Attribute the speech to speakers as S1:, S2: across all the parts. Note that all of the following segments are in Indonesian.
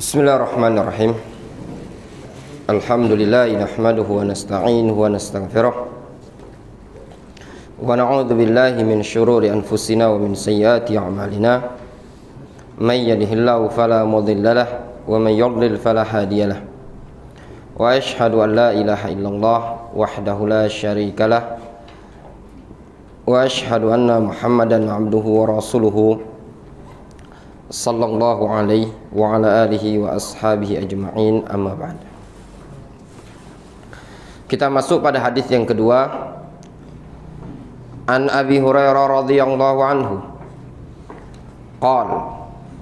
S1: Bismillahirrahmanirrahim. Alhamdulillah nahmaduhu wa nasta'inuhu wa nastaghfiruh wa na'udzu billahi min syururi anfusina wa min sayyiati a'malina. May yahdihillahu fala mudilla lahu wa may yudlil fala hadiya lahu. Wa asyhadu an la ilaha illallah wahdahu la syarika lahu wa asyhadu anna Muhammadan 'abduhu wa rasuluhu sallallahu alaihi wa ala alihi wa ashabihi ajma'in, amma ba'd. Kita masuk pada hadis yang kedua. An Abi Hurairah radhiyallahu anhu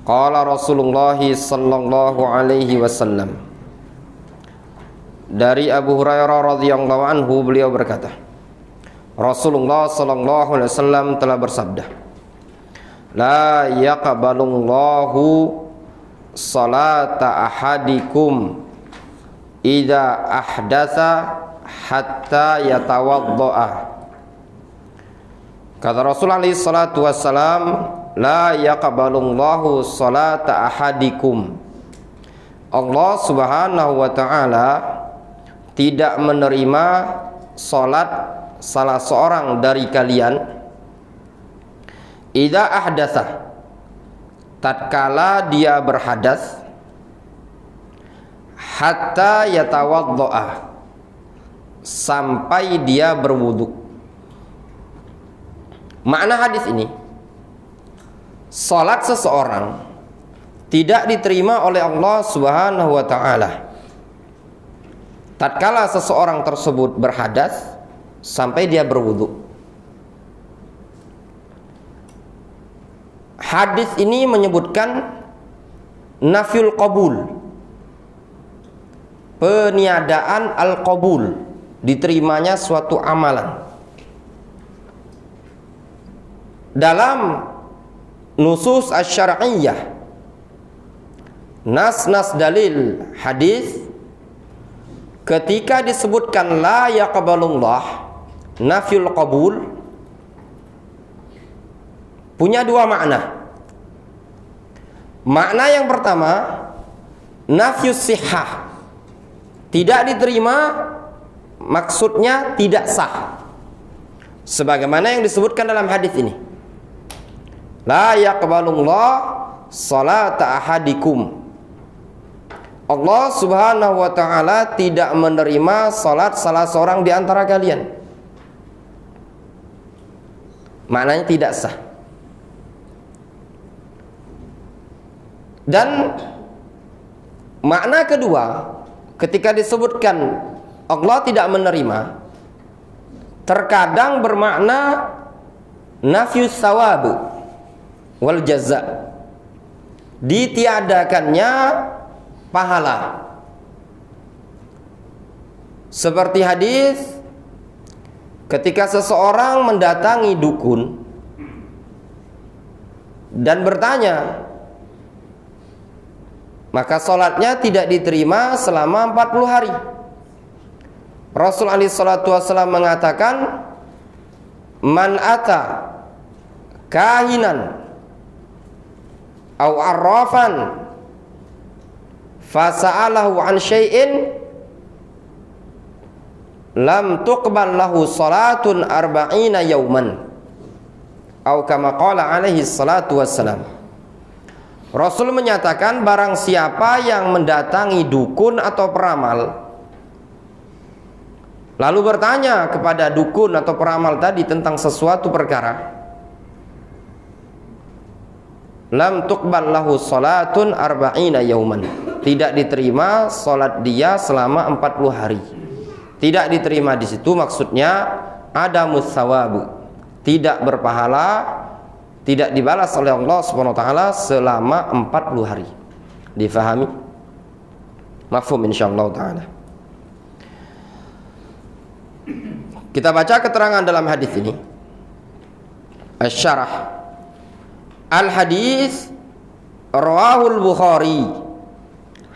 S1: qala Rasulullah sallallahu alaihi wasallam. Dari Abu Hurairah radhiyallahu anhu, beliau berkata, Rasulullah sallallahu alaihi wasallam telah bersabda, la yaqbalullahu salata ahadikum idza ahdatsa hatta yatawaddaa. Kata Rasulullah sallallahu alaihi wasallam, la yaqbalullahu salata ahadikum. Allah Subhanahu wa taala tidak menerima salat salah seorang dari kalian idza ahdatsa, tatkala dia berhadas, hatta yatawaddaa, sampai dia berwudu. Makna hadis ini, salat seseorang tidak diterima oleh Allah Subhanahu wa taala tatkala seseorang tersebut berhadas sampai dia berwudu. Hadis ini menyebutkan nafyul qabul, peniadaan al-qabul, diterimanya suatu amalan. Dalam nusus asy-syar'iyyah, nas-nas dalil hadis, ketika disebutkan la yaqbalullah, nafyul qabul, punya dua makna. Makna yang pertama, nafyus sihhah, tidak diterima, maksudnya tidak sah, sebagaimana yang disebutkan dalam hadis ini, la yaqbalullah salata ahadikum. Allah Subhanahu wa taala tidak menerima salat salah seorang di antara kalian. Maknanya tidak sah. Dan makna kedua, ketika disebutkan Allah tidak menerima, terkadang bermakna nafyus sawab wal jaza, ditiadakannya pahala. Seperti hadis ketika seseorang mendatangi dukun dan bertanya, maka sholatnya tidak diterima selama 40 hari. Rasul SAW mengatakan, man ata kahinan au arrafan fasa'alahu an syai'in lam tuqbal lahu salatun arba'ina yauman, au kama qala alaihi salatu wassalam. Rasul menyatakan, barang siapa yang mendatangi dukun atau peramal, lalu bertanya kepada dukun atau peramal tadi tentang sesuatu perkara, lam tuqbal lahu salatun arba'ina yauman, tidak diterima salat dia selama 40 hari. Tidak diterima di situ maksudnya adamus tsawabu, tidak berpahala, tidak dibalas oleh Allah Subhanahu wa taala selama 40 hari. Difahami? Mafhum insyaallah taala. Kita baca keterangan dalam hadis ini. Asy-syarah. Al-hadis rawahul Bukhari.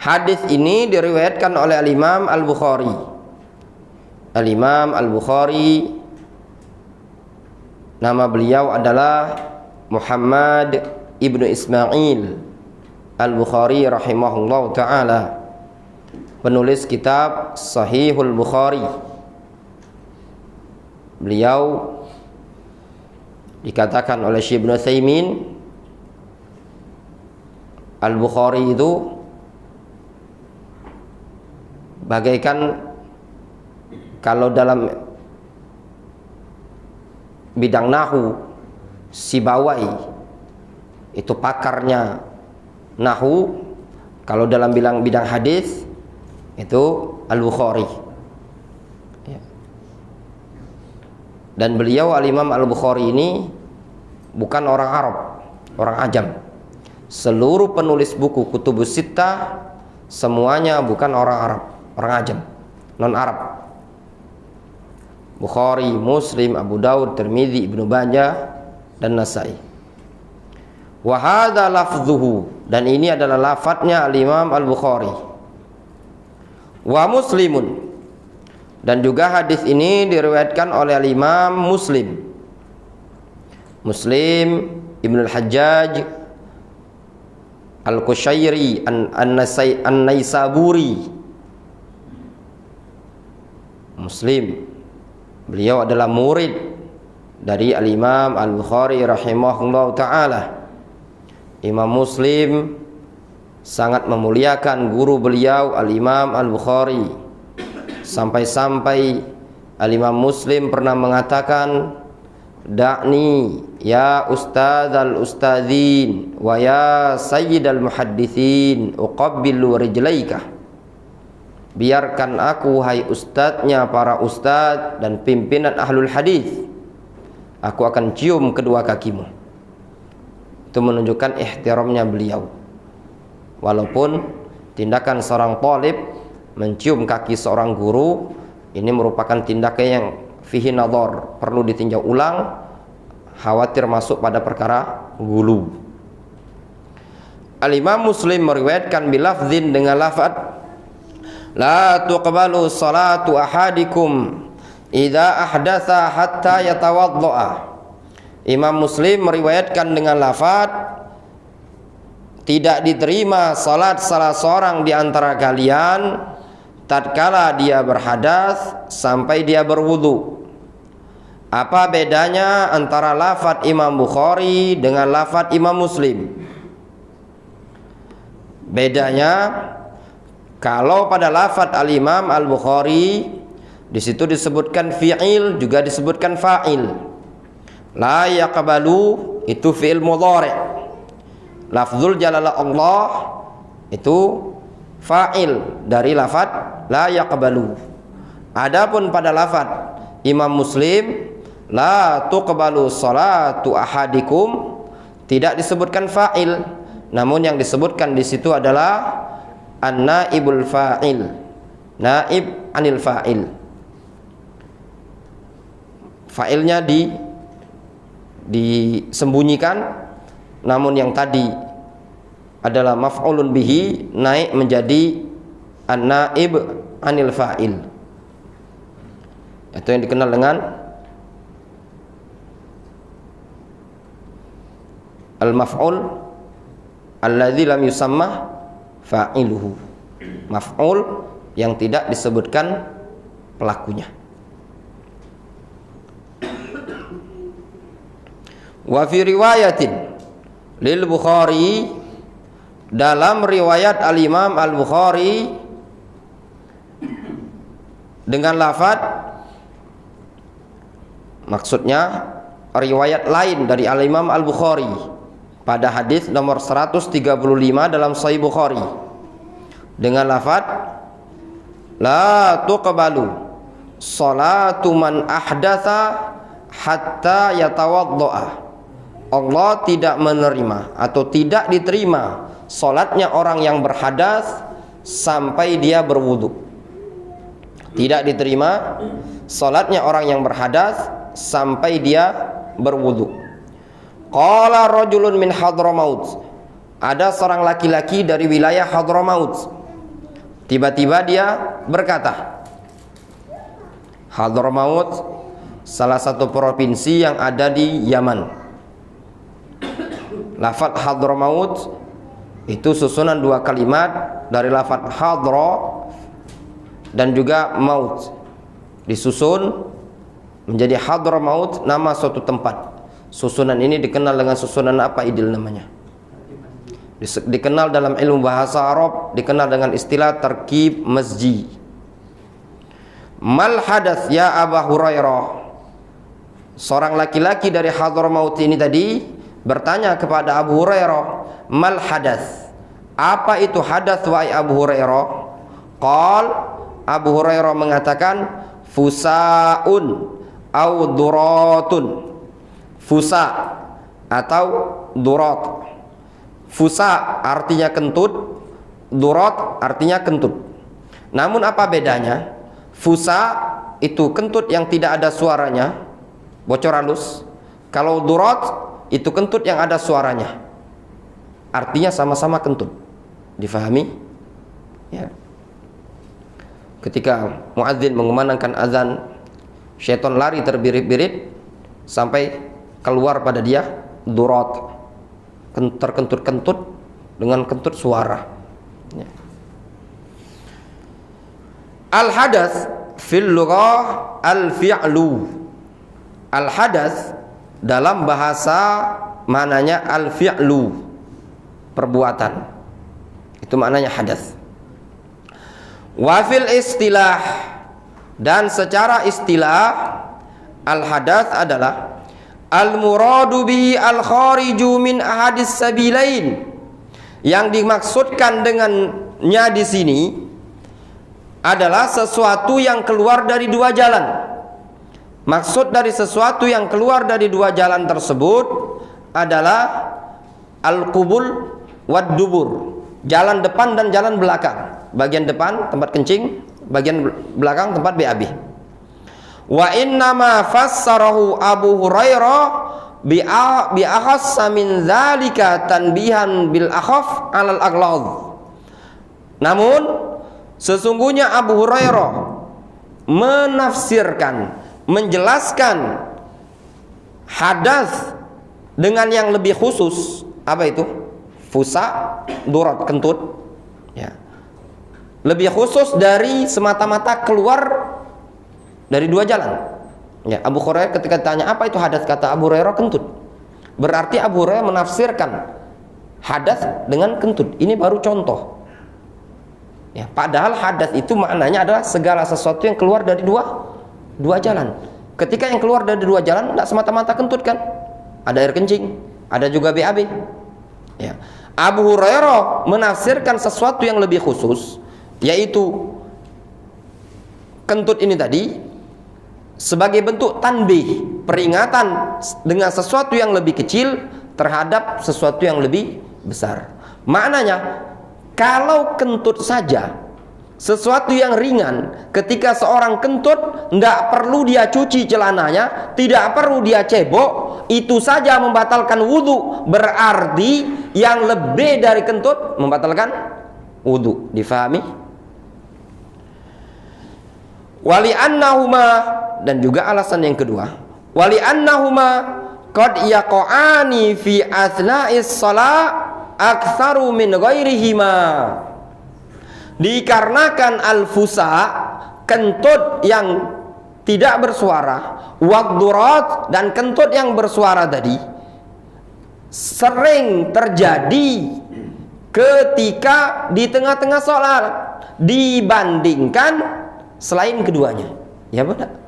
S1: Hadis ini diriwayatkan oleh Al-Imam Al-Bukhari. Al-Imam Al-Bukhari, nama beliau adalah Muhammad ibnu Ismail Al-Bukhari rahimahullah ta'ala, penulis kitab Sahihul Bukhari. Beliau dikatakan oleh Syekh Ibnu Utsaimin, Al-Bukhari itu bagaikan, kalau dalam bidang nahu, Sibawai itu pakarnya nahu, kalau dalam bidang hadis itu Al-Bukhari. Dan beliau Al-Imam Al-Bukhari ini bukan orang Arab, orang Ajam. Seluruh penulis buku Kutubus Sittah semuanya bukan orang Arab, orang Ajam, non Arab. Bukhari, Muslim, Abu Daud, Tirmidzi, Ibnu Majah dan Nasai. Wa hadza lafdhuhu, dan ini adalah lafadznya Al-Imam Al-Bukhari. Wa Muslimun, dan juga hadis ini diriwayatkan oleh Imam Muslim. Muslim Ibnu Al-Hajjaj Al-Qushairi An-Naisaburi. Muslim, beliau adalah murid dari Al-Imam Al-Bukhari rahimahullah ta'ala. Imam Muslim sangat memuliakan guru beliau Al-Imam Al-Bukhari. Sampai-sampai Al-Imam Muslim pernah mengatakan, "Da'ni ya ustadzal ustadzin wa ya sayyidal muhadditsin uqabbilu rijlaika." Biarkan aku, hai ustadznya para ustadz dan pimpinan ahlul hadis, aku akan cium kedua kakimu. Itu menunjukkan ihtiramnya beliau. Walaupun tindakan seorang talib mencium kaki seorang guru ini merupakan tindakan yang fihi nadhar, perlu ditinjau ulang, khawatir masuk pada perkara ghulu. Al-Imam Muslim meriwayatkan bilafzin, dengan lafaz la tuqbalu salatu ahadikum idza ahdatsa hatta yatawaddaa. Imam Muslim meriwayatkan dengan lafaz tidak diterima salat salah seorang di antara kalian tatkala dia berhadas sampai dia berwudu. Apa bedanya antara lafaz Imam Bukhari dengan lafaz Imam Muslim? Bedanya, kalau pada lafaz Al-Imam Al-Bukhari di situ disebutkan fi'il, juga disebutkan fa'il. La yaqbalu itu fi'il mudhari'. Lafzul jalalah Allah itu fa'il dari lafaz la yaqbalu. Adapun pada lafaz Imam Muslim la tuqbalu salatu ahadikum tidak disebutkan fa'il, namun yang disebutkan di situ adalah an-naibul fa'il, naib anil fa'il. Fa'ilnya disembunyikan, namun yang tadi adalah maf'ulun bihi naik menjadi an-naib anil fa'il. Itu yang dikenal dengan al-maf'ul alladzi lam yusamma fa'iluhu. Maf'ul yang tidak disebutkan pelakunya. Wa fi riwayatin lil Bukhari, dalam riwayat Al-Imam Al-Bukhari dengan lafaz, maksudnya riwayat lain dari Al-Imam Al-Bukhari pada hadis nomor 135 dalam Sahih Bukhari dengan lafaz la tuqbalu salatu man ahdatsa hatta yatawaddaa. Allah tidak menerima atau tidak diterima salatnya orang yang berhadas sampai dia berwudu. Tidak diterima salatnya orang yang berhadas sampai dia berwudu. Qala rajulun min Hadramaut, ada seorang laki-laki dari wilayah Hadramaut. Tiba-tiba dia berkata, Hadramaut salah satu provinsi yang ada di Yaman. Lafaz Hadramaut Itu susunan dua kalimat dari lafaz hadra dan juga maut, disusun menjadi hadra maut, nama suatu tempat. Susunan ini dikenal dengan susunan apa idil namanya? Dikenal dalam ilmu bahasa Arab dikenal dengan istilah tarkib masji. Mal hadath ya Abu Hurairah. Seorang laki-laki dari Hadramaut ini tadi bertanya kepada Abu Hurairah, mal hadath? Apa itu hadath wahai Abu Hurairah? Qal, Abu Hurairah mengatakan, fusaun au duratun. Fusa atau durat. Fusa artinya kentut, durat artinya kentut. Namun apa bedanya? Fusa itu kentut yang tidak ada suaranya, bocor halus. Kalau durat itu kentut yang ada suaranya. Artinya sama-sama kentut. Difahami? Ya. Ketika muadzin mengumandangkan azan, syaitan lari terbirit-birit sampai keluar pada dia durat, terkentut-kentut dengan kentut suara. Ya. Al-hadath fil lughah al-fi'lu. Al-hadath dalam bahasa maknanya al-fi'lu, perbuatan. Itu maknanya hadath. Wa fil istilah, dan secara istilah al-hadath adalah al-muradu bihi al-khariju min ahadis sabilain. Yang dimaksudkan dengannya di sini adalah sesuatu yang keluar dari dua jalan. Maksud dari sesuatu yang keluar dari dua jalan tersebut adalah al-qubul wad dubur, jalan depan dan jalan belakang. Bagian depan tempat kencing, bagian belakang tempat BAB. Wa innama fassarahu Abu Hurairah bi akhassa min dzalika tanbihan bil akhaf 'alal aghlad. Namun sesungguhnya Abu Hurairah menafsirkan, menjelaskan hadas dengan yang lebih khusus. Apa itu? Fusa, durat, kentut. Ya. Lebih khusus dari semata-mata keluar dari dua jalan. Ya, Abu Hurairah ketika ditanya apa itu hadas, kata Abu Hurairah kentut. Berarti Abu Hurairah menafsirkan hadas dengan kentut. Ini baru contoh. Ya, padahal hadas itu maknanya adalah segala sesuatu yang keluar dari dua jalan. Ketika yang keluar dari dua jalan tidak semata-mata kentut kan? Ada air kencing, ada juga BAB. Ya. Abu Hurairah menafsirkan sesuatu yang lebih khusus, yaitu kentut ini tadi sebagai bentuk tanbih, peringatan dengan sesuatu yang lebih kecil terhadap sesuatu yang lebih besar. Maknanya kalau kentut saja, sesuatu yang ringan, ketika seorang kentut tidak perlu dia cuci celananya, tidak perlu dia cebok, itu saja membatalkan wudhu. Berarti yang lebih dari kentut membatalkan wudhu. Difahami? Wali annahuma, dan juga alasan yang kedua, wali annahuma qad yaqa'ani fi athna'is shalah aktsaru min ghairihima. Dikarenakan al-fusa, kentut yang tidak bersuara, waddurat, dan kentut yang bersuara tadi sering terjadi ketika di tengah-tengah sholat dibandingkan selain keduanya. Ya benar.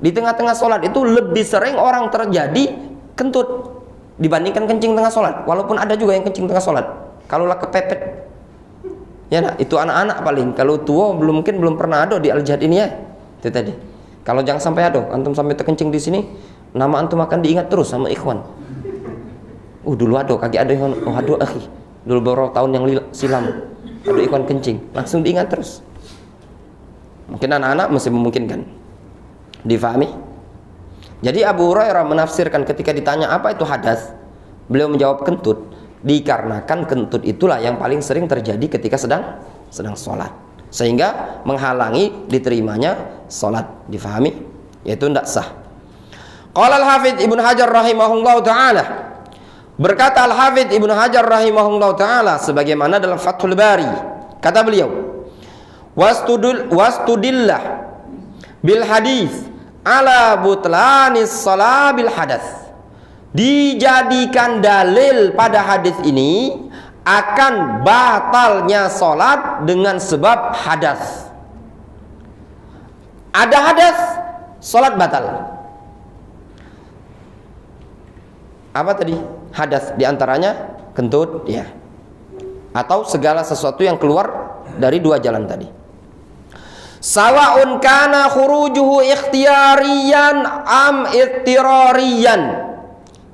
S1: Di tengah-tengah sholat itu lebih sering orang terjadi kentut dibandingkan kencing tengah sholat. Walaupun ada juga yang kencing tengah sholat. Kalau lah kepepet, ya nah, itu anak-anak paling. Kalau tua mungkin belum pernah ada di al-jihad ini ya. Itu tadi. Kalau jangan sampai ada, antum sampai terkencing di sini, nama antum akan diingat terus sama ikhwan. Dulu ada, kaki ada yang aduh akhi. Dulu beberapa tahun yang silam ada ikhwan kencing, langsung diingat terus. Mungkin anak-anak masih memungkinkan. Difahami? Jadi Abu Hurairah menafsirkan ketika ditanya apa itu hadas, beliau menjawab kentut, dikarenakan kentut itulah yang paling sering terjadi ketika sedang sholat, sehingga menghalangi diterimanya sholat. Difahami? Yaitu tidak sah. Qala al-Hafidz Ibnu Hajar rahimahullahu taala, Berkata Al-Hafidz Ibnu Hajar rahimahullah ta'ala sebagaimana dalam Fathul Bari, kata beliau, wastudillah bil hadis ala butlanis shalah bil hadath. Dijadikan dalil pada hadis ini akan batalnya salat dengan sebab hadas. Ada hadas, salat batal. Apa tadi? Hadas, diantaranya kentut, ya, atau segala sesuatu yang keluar dari dua jalan tadi. Sawa'un kana khurujuhu ikhtiyariyan am ittirariyan.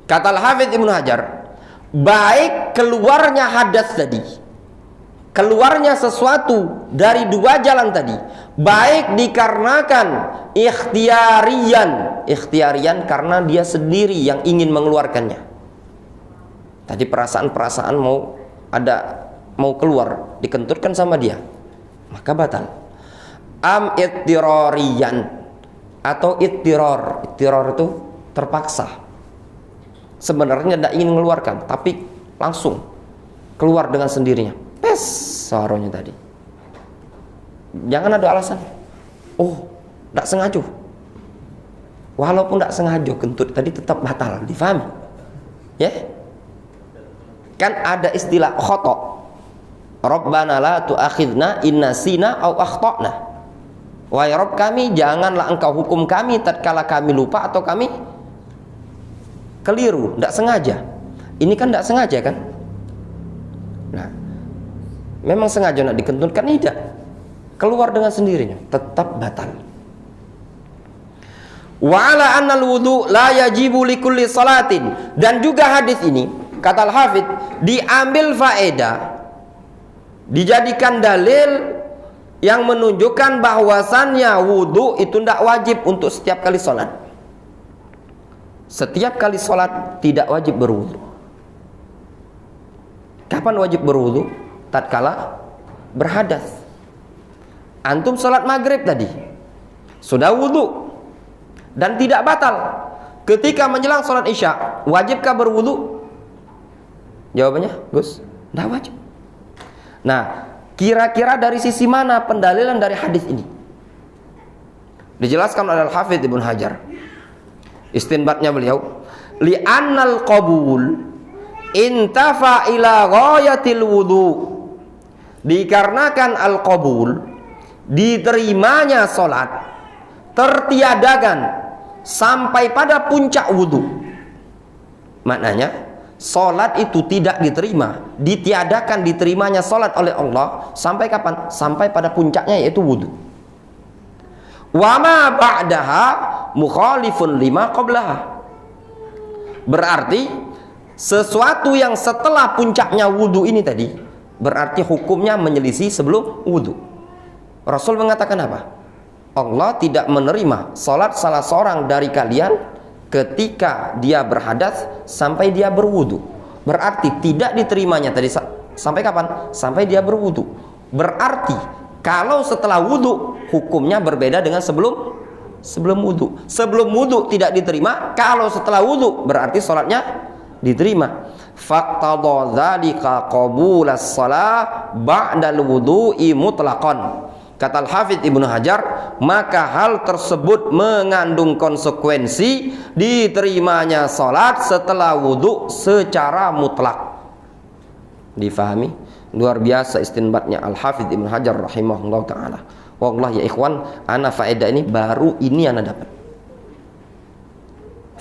S1: Kata Al-Hafidz Ibnu Hajar, baik keluarnya hadas tadi, keluarnya sesuatu dari dua jalan tadi, baik dikarenakan ikhtiyarian karena dia sendiri yang ingin mengeluarkannya. Tadi perasaan mau keluar, dikentutkan sama dia, maka batal. Am ittirariyan, atau ittirar itu terpaksa. Sebenarnya tidak ingin mengeluarkan, tapi langsung keluar dengan sendirinya. Pes suaranya tadi. Jangan ada alasan. Oh, tidak sengaja. Walaupun tidak sengaja, kentut tadi tetap batal. Difahami? Ya? Kan ada istilah khoto. Rabbana la tu'akhidna in nasina au akhtana. Wahai Rabb kami, janganlah engkau hukum kami tatkala kami lupa atau kami keliru, tidak sengaja. Ini kan tidak sengaja kan? Nah, memang sengaja nak dikentutkan, tidak, keluar dengan sendirinya, tetap batal. Wa ala anna al-wudu la yajibu li kulli salatin. Dan juga hadis ini, kata Al-Hafidz, diambil faedah, dijadikan dalil yang menunjukkan bahwasannya wudu itu tidak wajib untuk setiap kali sholat. Setiap kali sholat tidak wajib berwudu. Kapan wajib berwudu? Tatkala berhadas. Antum sholat maghrib tadi sudah wudu dan tidak batal. Ketika menjelang sholat isya, wajibkah berwudu? Jawabannya, Gus, tidak wajib. Nah, kira-kira dari sisi mana pendalilan dari hadis ini? Dijelaskan oleh Al-Hafidz Ibnu Hajar. Istinbatnya beliau, li'annal qabul intafa ila ghayatil wudu. Dikarenakan al-qabul, diterimanya salat, tertiadakan sampai pada puncak wudu. Maknanya salat itu tidak diterima, ditiadakan diterimanya salat oleh Allah sampai kapan? Sampai pada puncaknya, yaitu wudu. Wa ma ba'daha mukhalifun lima qablaha. Berarti sesuatu yang setelah puncaknya wudu ini tadi, berarti hukumnya menyelisih sebelum wudu. Rasul mengatakan apa? Allah tidak menerima salat salah seorang dari kalian ketika dia berhadas sampai dia berwudu. Berarti tidak diterimanya tadi sampai kapan? Sampai dia berwudu. Berarti kalau setelah wudu hukumnya berbeda dengan sebelum wudu. Sebelum wudu tidak diterima, kalau setelah wudu berarti salatnya diterima. Faqtadha dzalika qabulas shalah ba'dal wudu'i mutlaqan. Kata Al-Hafidz Ibnu Hajar, maka hal tersebut mengandung konsekuensi diterimanya salat setelah wudu secara mutlak. Difahami? Luar biasa istinbatnya Al-Hafidz Ibnu Hajar rahimahullah ta'ala. Wallah ya ikhwan, ana faedah ini baru ini ana dapat.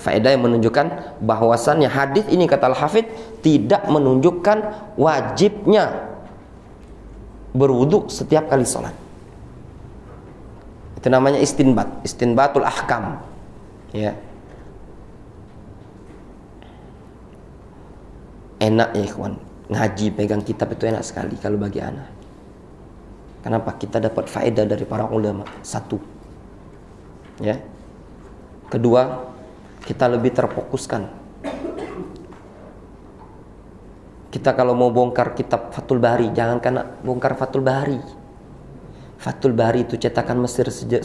S1: Faedah yang menunjukkan bahwasannya hadis ini, kata Al-Hafidz, tidak menunjukkan wajibnya berwudu setiap kali salat. Itu namanya istinbatul ahkam, ya. Enak ya ikhwan, ngaji pegang kitab itu enak sekali kalau bagi anak. Kenapa? Kita dapat faedah dari para ulama. Satu, ya. Kedua, kita lebih terfokuskan. Kita kalau mau bongkar kitab Fathul Bari, jangan kena bongkar Fathul Bari. Fathul Bari itu cetakan Mesir 1.500.000,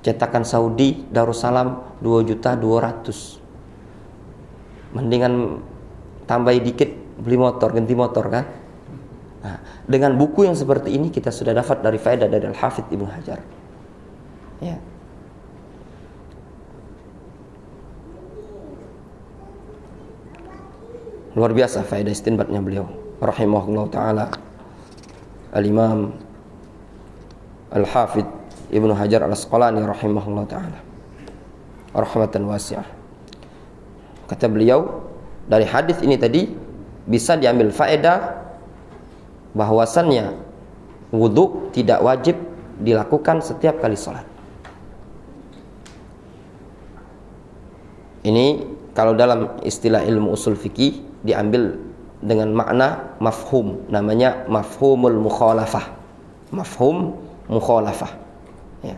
S1: cetakan Saudi Darussalam 2.200.000. Mendingan tambah dikit beli motor, ganti motor kan. Nah, dengan buku yang seperti ini kita sudah dapat dari faedah dari Al-Hafidz Ibnu Hajar. Ya. Luar biasa faedah istinbatnya beliau rahimahullah taala. Al-Imam Al-Hafidz Ibnu Hajar Al-Asqalani rahimahullah taala rahmatan wasi'ah. Kata beliau, dari hadis ini tadi bisa diambil faedah bahwasannya wudu tidak wajib dilakukan setiap kali sholat. Ini kalau dalam istilah ilmu usul fikih diambil dengan makna mafhum, namanya mafhumul mukhalafah. Mafhum mukhalafah. Ya.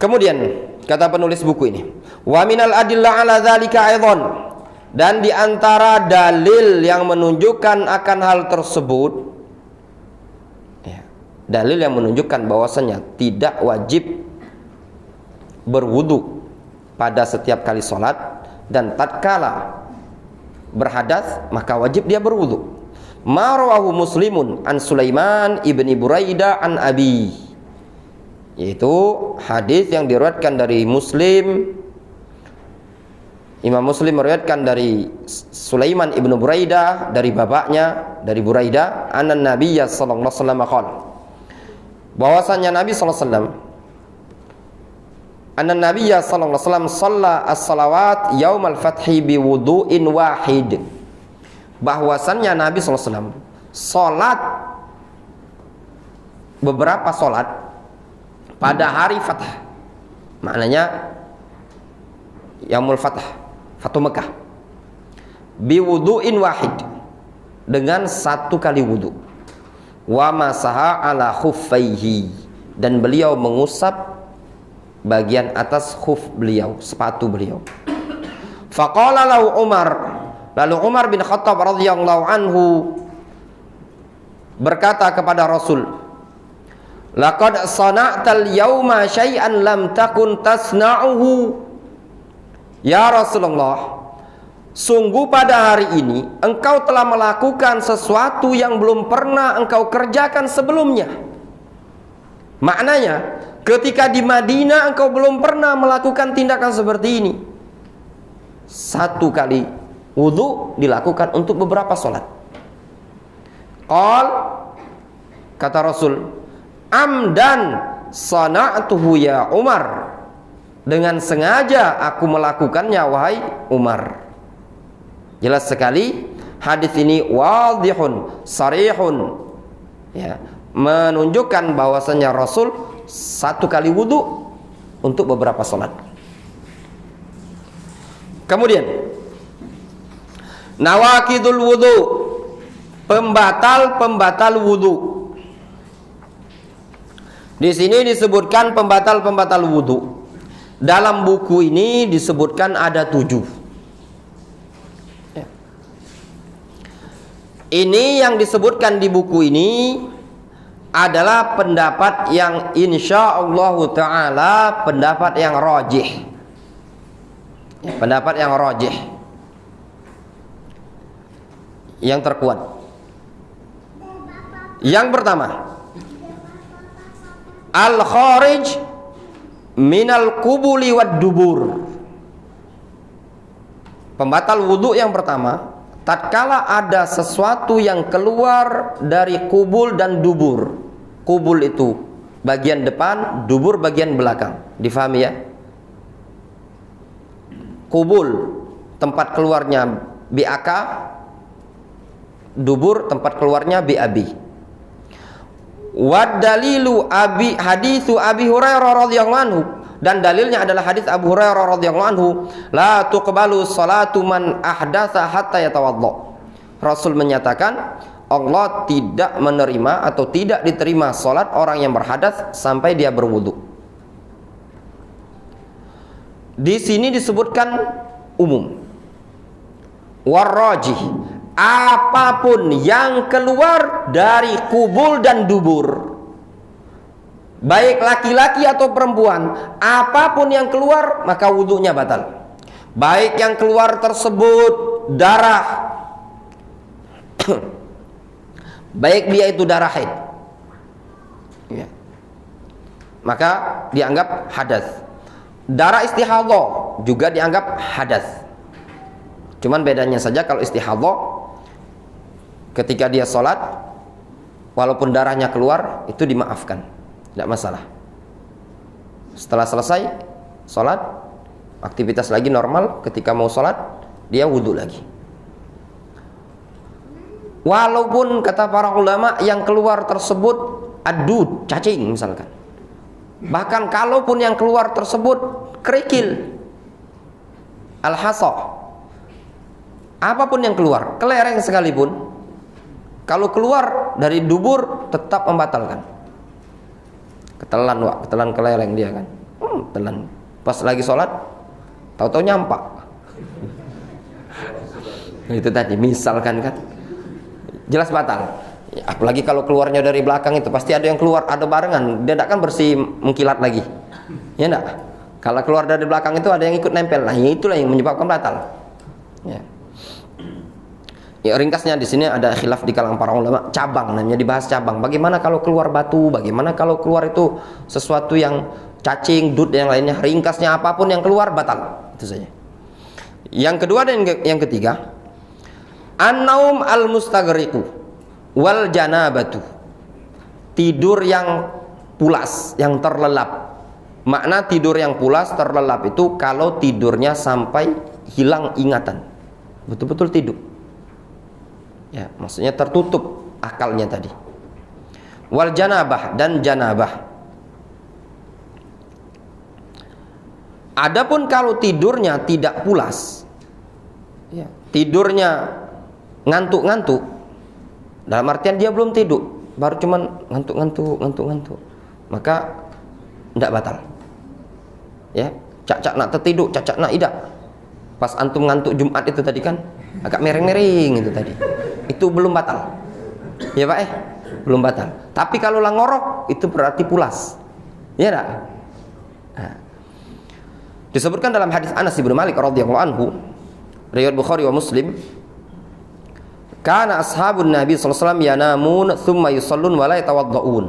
S1: Kemudian kata penulis buku ini, wa minal adillah ala dzalika aidan, dan di antara dalil yang menunjukkan akan hal tersebut, ya, dalil yang menunjukkan bahwasanya tidak wajib berwudu pada setiap kali sholat, dan tatkala berhadas maka wajib dia berwudu. Ma rawahu Muslimun an Sulaiman ibni Buraidah an Abi, yaitu hadis yang diriwayatkan dari Muslim. Imam Muslim meriwayatkan dari Sulaiman ibnu Buraidah, dari bapaknya, dari Buraidah, anan Nabiyya sallallahu alaihi wasallam qala, bahwasanya Nabi sallallahu alaihi wasallam, anan Nabiyya sallallahu alaihi wasallam shalla as-salawat yaumal fathi bi wudu'in wahid, bahwasannya Nabi sallallahu alaihi wasallam salat beberapa salat pada hari Fath, maknanya Yaumul Fath, Fatu Mekah, biwudu'in wahid, dengan satu kali wudu, wa masaha ala khuffaihi, dan beliau mengusap bagian atas khuf beliau, sepatu beliau. Faqala lahu Umar, lalu Umar bin Khattab radhiyallahu anhu berkata kepada Rasul, laqad sana'tal yauma syai'an lam takun tasna'uhu. Ya Rasulullah, sungguh pada hari ini engkau telah melakukan sesuatu yang belum pernah engkau kerjakan sebelumnya. Maknanya, ketika di Madinah engkau belum pernah melakukan tindakan seperti ini. Satu kali wudu dilakukan untuk beberapa sholat. Qal, kata Rasul, amdan sana'tuhu ya Umar, dengan sengaja aku melakukannya wahai Umar. Jelas sekali hadis ini wadihun sarihun, ya, menunjukkan bahwasanya Rasul satu kali wudu untuk beberapa sholat. Kemudian nawakidul wudu, pembatal wudu. Di sini disebutkan pembatal wudu. Dalam buku ini disebutkan ada 7. Ya. Ini yang disebutkan di buku ini adalah pendapat yang insyaallah ta'ala pendapat yang rajih, ya, pendapat yang rajih, yang terkuat. Yang pertama, al-kharij minal qubuli wad dubur. Pembatal wudu yang pertama, tatkala ada sesuatu yang keluar dari kubul dan dubur. Kubul itu bagian depan, dubur bagian belakang. Difahami ya? Kubul tempat keluarnya BAK, dubur tempat keluarnya BAB. Wad dalilu abi haditsu Abi Hurairah radhiyallahu anhu, dan dalilnya adalah hadis Abu Hurairah radhiyallahu anhu, la tuqbalu salatu man ahdatsa hatta yatawadda. Rasul menyatakan Allah tidak menerima atau tidak diterima salat orang yang berhadas sampai dia berwudu. Di sini disebutkan umum. Warrajih, apapun yang keluar dari kubul dan dubur, baik laki-laki atau perempuan, apapun yang keluar maka wudunya batal. baik yang keluar tersebut darah baik dia itu darah haid, ya, maka dianggap hadas. Darah istihadhah juga dianggap hadas. Cuman bedanya saja kalau istihadhah ketika dia sholat, walaupun darahnya keluar itu dimaafkan, tidak masalah. Setelah selesai sholat, aktivitas lagi normal, ketika mau sholat dia wudhu lagi. Walaupun kata para ulama yang keluar tersebut adud, cacing misalkan, bahkan kalaupun yang keluar tersebut kerikil, al-hasah, apapun yang keluar, kelereng sekalipun, kalau keluar dari dubur tetap membatalkan. Ketelan, wak, ketelan kelereng dia kan, telan. Pas lagi sholat, tahu-tahu nyampak. Itu tadi, misalkan kan, jelas batal. Ya, apalagi kalau keluarnya dari belakang itu pasti ada yang keluar, ada barengan, dia tidak kan bersih mengkilat lagi, ya enggak? Kalau keluar dari belakang itu ada yang ikut nempel, nah itulah yang menyebabkan batal. Ya. Ya, ringkasnya di sini ada khilaf di kalangan para ulama, cabang namanya, dibahas cabang. Bagaimana kalau keluar batu? Bagaimana kalau keluar itu sesuatu yang cacing, dud dan yang lainnya? Ringkasnya apapun yang keluar batal. Itu saja. Yang kedua dan yang ketiga, an-naum al-mustaghriqu wal janabatu. Tidur yang pulas, yang terlelap. Makna tidur yang pulas, terlelap itu kalau tidurnya sampai hilang ingatan. Betul-betul tidur. Ya, maksudnya tertutup akalnya tadi. Wal janabah, dan janabah. Adapun kalau tidurnya tidak pulas, ya, tidurnya ngantuk-ngantuk, dalam artian dia belum tidur, baru cuman ngantuk, maka tidak batal. Ya, cak-cak nak tertidur, cak-cak nak tidak. Pas antum ngantuk Jumat itu tadi kan agak mereng-mereng itu tadi, itu belum batal, ya Pak, belum batal. Tapi kalau langorok itu berarti pulas, ya enggak? Nah, disebutkan dalam hadis Anas bin Malik radhiyallahu anhu, riwayat Bukhari wa Muslim, kana ashabun Nabi sallallahu alaihi wasallam yanamun thumma yusallun wa la yatawaddaun.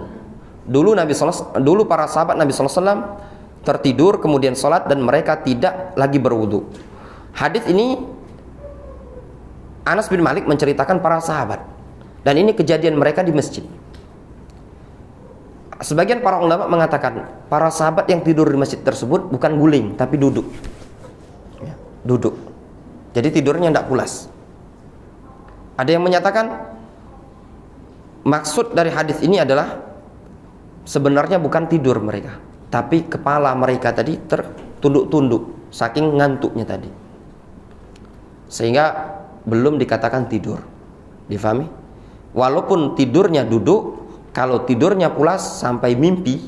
S1: Dulu para sahabat Nabi sallallahu alaihi wasallam tertidur kemudian salat dan mereka tidak lagi berwudu. Hadis ini Anas bin Malik menceritakan para sahabat, dan ini kejadian mereka di masjid. Sebagian para ulama mengatakan para sahabat yang tidur di masjid tersebut bukan guling tapi duduk, ya, duduk. Jadi tidurnya tidak pulas. Ada yang menyatakan maksud dari hadis ini adalah sebenarnya bukan tidur mereka, tapi kepala mereka tadi tertunduk-tunduk saking ngantuknya tadi, sehingga belum dikatakan tidur. Difahami? Walaupun tidurnya duduk, kalau tidurnya pulas sampai mimpi,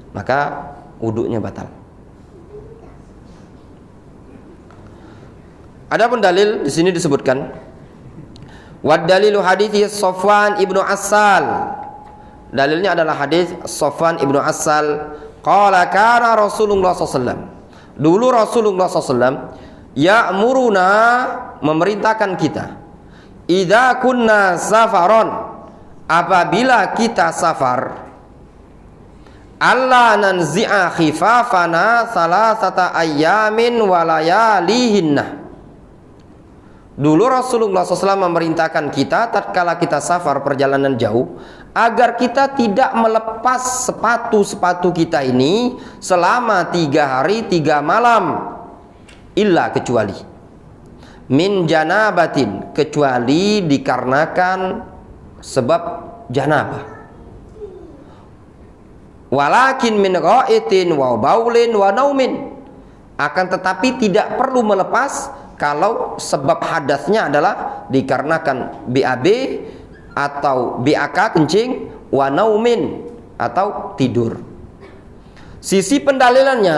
S1: maka wudhunya batal. Adapun dalil di sini disebutkan, wad dalilu hadithi Safwan ibnu Assal. Dalilnya adalah hadis Safwan ibnu Assal. Qala kana Rasulullah SAW. Dulu Rasulullah SAW ya'muruna, memerintahkan kita, idza kunna safaron, apabila kita safar, alla nanzi'a khifafana salasata ayyamin wa layalihinna. Dulu Rasulullah SAW memerintahkan kita tatkala kita safar perjalanan jauh, agar kita tidak melepas sepatu-sepatu kita ini selama 3 hari 3 malam, illa kecuali min janabatin, kecuali dikarenakan sebab janabah, walakin min ghaitin wa baulin wa naumin, akan tetapi tidak perlu melepas kalau sebab hadasnya adalah dikarenakan BAB atau BAK kencing, wa naumin atau tidur. Sisi pendalilannya,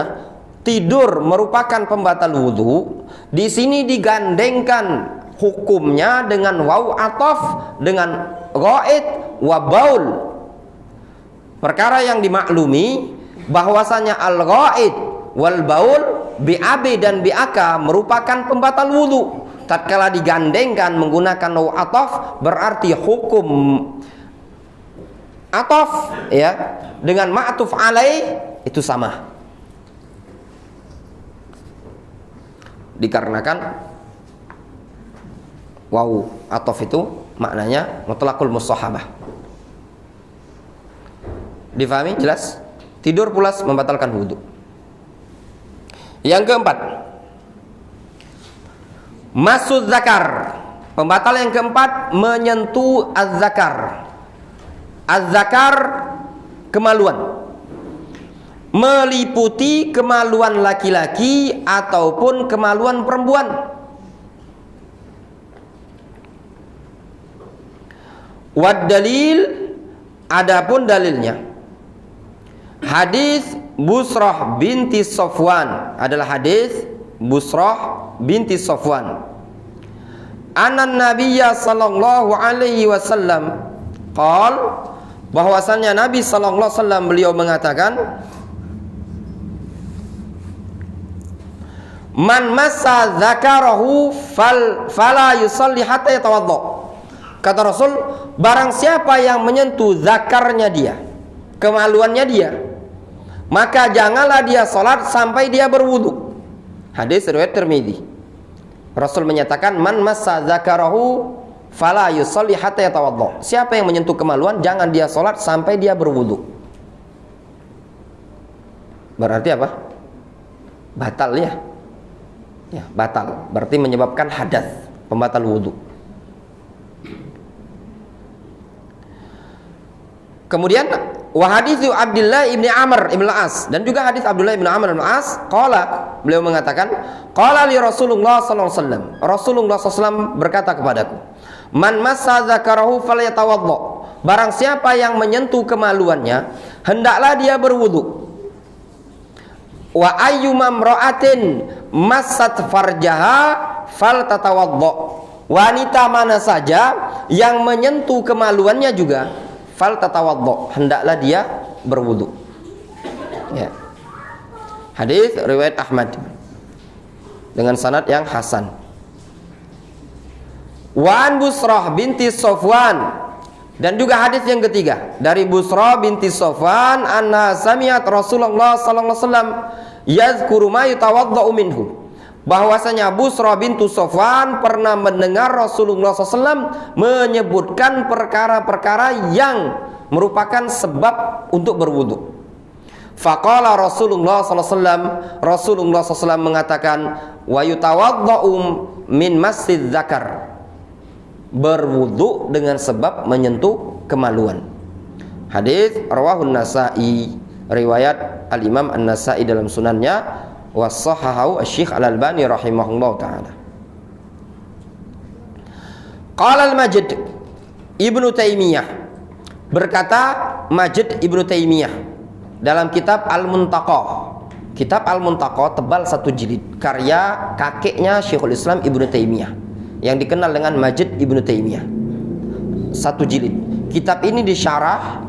S1: tidur merupakan pembatal wudhu. Di sini digandengkan hukumnya dengan waw ataf dengan ghaid wa baul. Perkara yang dimaklumi bahwasanya al-ghaid wal baul BAB dan BAK merupakan pembatal wudu. Tatkala digandengkan menggunakan waw ataf, berarti hukum ataf ya dengan ma'tuf alaih itu sama. Dikarenakan waw ataf itu maknanya mutlaqul musahabah. Difahami jelas? Tidur pulas membatalkan wudu. Yang keempat, masud zakar. Pembatal yang keempat, menyentuh az-zakar. Az-zakar kemaluan, meliputi kemaluan laki-laki ataupun kemaluan perempuan. Wad dalil, adapun dalilnya, hadis Busrah binti Safwan, adalah hadis Busrah binti Safwan. Anan Nabiyya sallallahu alaihi wasallam qal, bahwasannya Nabi sallallahu alaihi wasallam beliau mengatakan, man massa dzakarahu fala yusalli hatta yatawadda. Kata Rasul, barang siapa yang menyentuh zakarnya dia, kemaluannya dia, maka janganlah dia salat sampai dia berwudu. Hadis riwayat Tirmidzi. Rasul menyatakan, man massa dzakarahu fala yusalli hatta yatawadda. Siapa yang menyentuh kemaluan, jangan dia salat sampai dia berwudu. Berarti apa? Batal ya. Ya, batal. Berarti menyebabkan hadas, pembatal wudu. Kemudian wa haditsu Abdullah ibni Amr ibn al-As, dan juga hadis Abdullah ibn Amr ibn al-As, qala, beliau mengatakan, qala li Rasulullah sallallahu alaihi wasallam, Rasulullah sallallahu alaihi wasallam berkata kepadaku, man massa dzakarahu falyatawadda. Barang siapa yang menyentuh kemaluannya, hendaklah dia berwudu. Wa ayyuma imra'atin massat farjaha faltatawadda. Wanita mana saja yang menyentuh kemaluannya juga, faltatawadda, hendaklah dia berwudu. Ya. Hadis riwayat Ahmad dengan sanad yang hasan. Wa an Busrah binti Safwan, dan juga hadis yang ketiga dari Busrah binti Safwan, anna sami'at Rasulullah sallallahu alaihi wasallam yazkuru ma yatawaddau minhu, bahwasanya Busrah bintu Safwan pernah mendengar Rasulullah SAW menyebutkan perkara-perkara yang merupakan sebab untuk berwudu. Faqala Rasulullah SAW, Rasulullah SAW mengatakan, wa yutawaddau min masjid zakar, berwudu dengan sebab menyentuh kemaluan. Hadis rawahun Nasa'i, riwayat Al-Imam An-Nasa'i dalam sunannya, wassahahu Asy-Syaikh Al-Albani rahimahullah taala. Qala Al-Majd Ibnu Taimiyah, berkata Majd Ibnu Taimiyah dalam kitab Al-Muntaqa. Kitab Al-Muntaqa tebal 1 jilid, karya kakeknya Syekhul Islam Ibnu Taimiyah yang dikenal dengan Majd Ibnu Taimiyah. 1 jilid. Kitab ini disyarah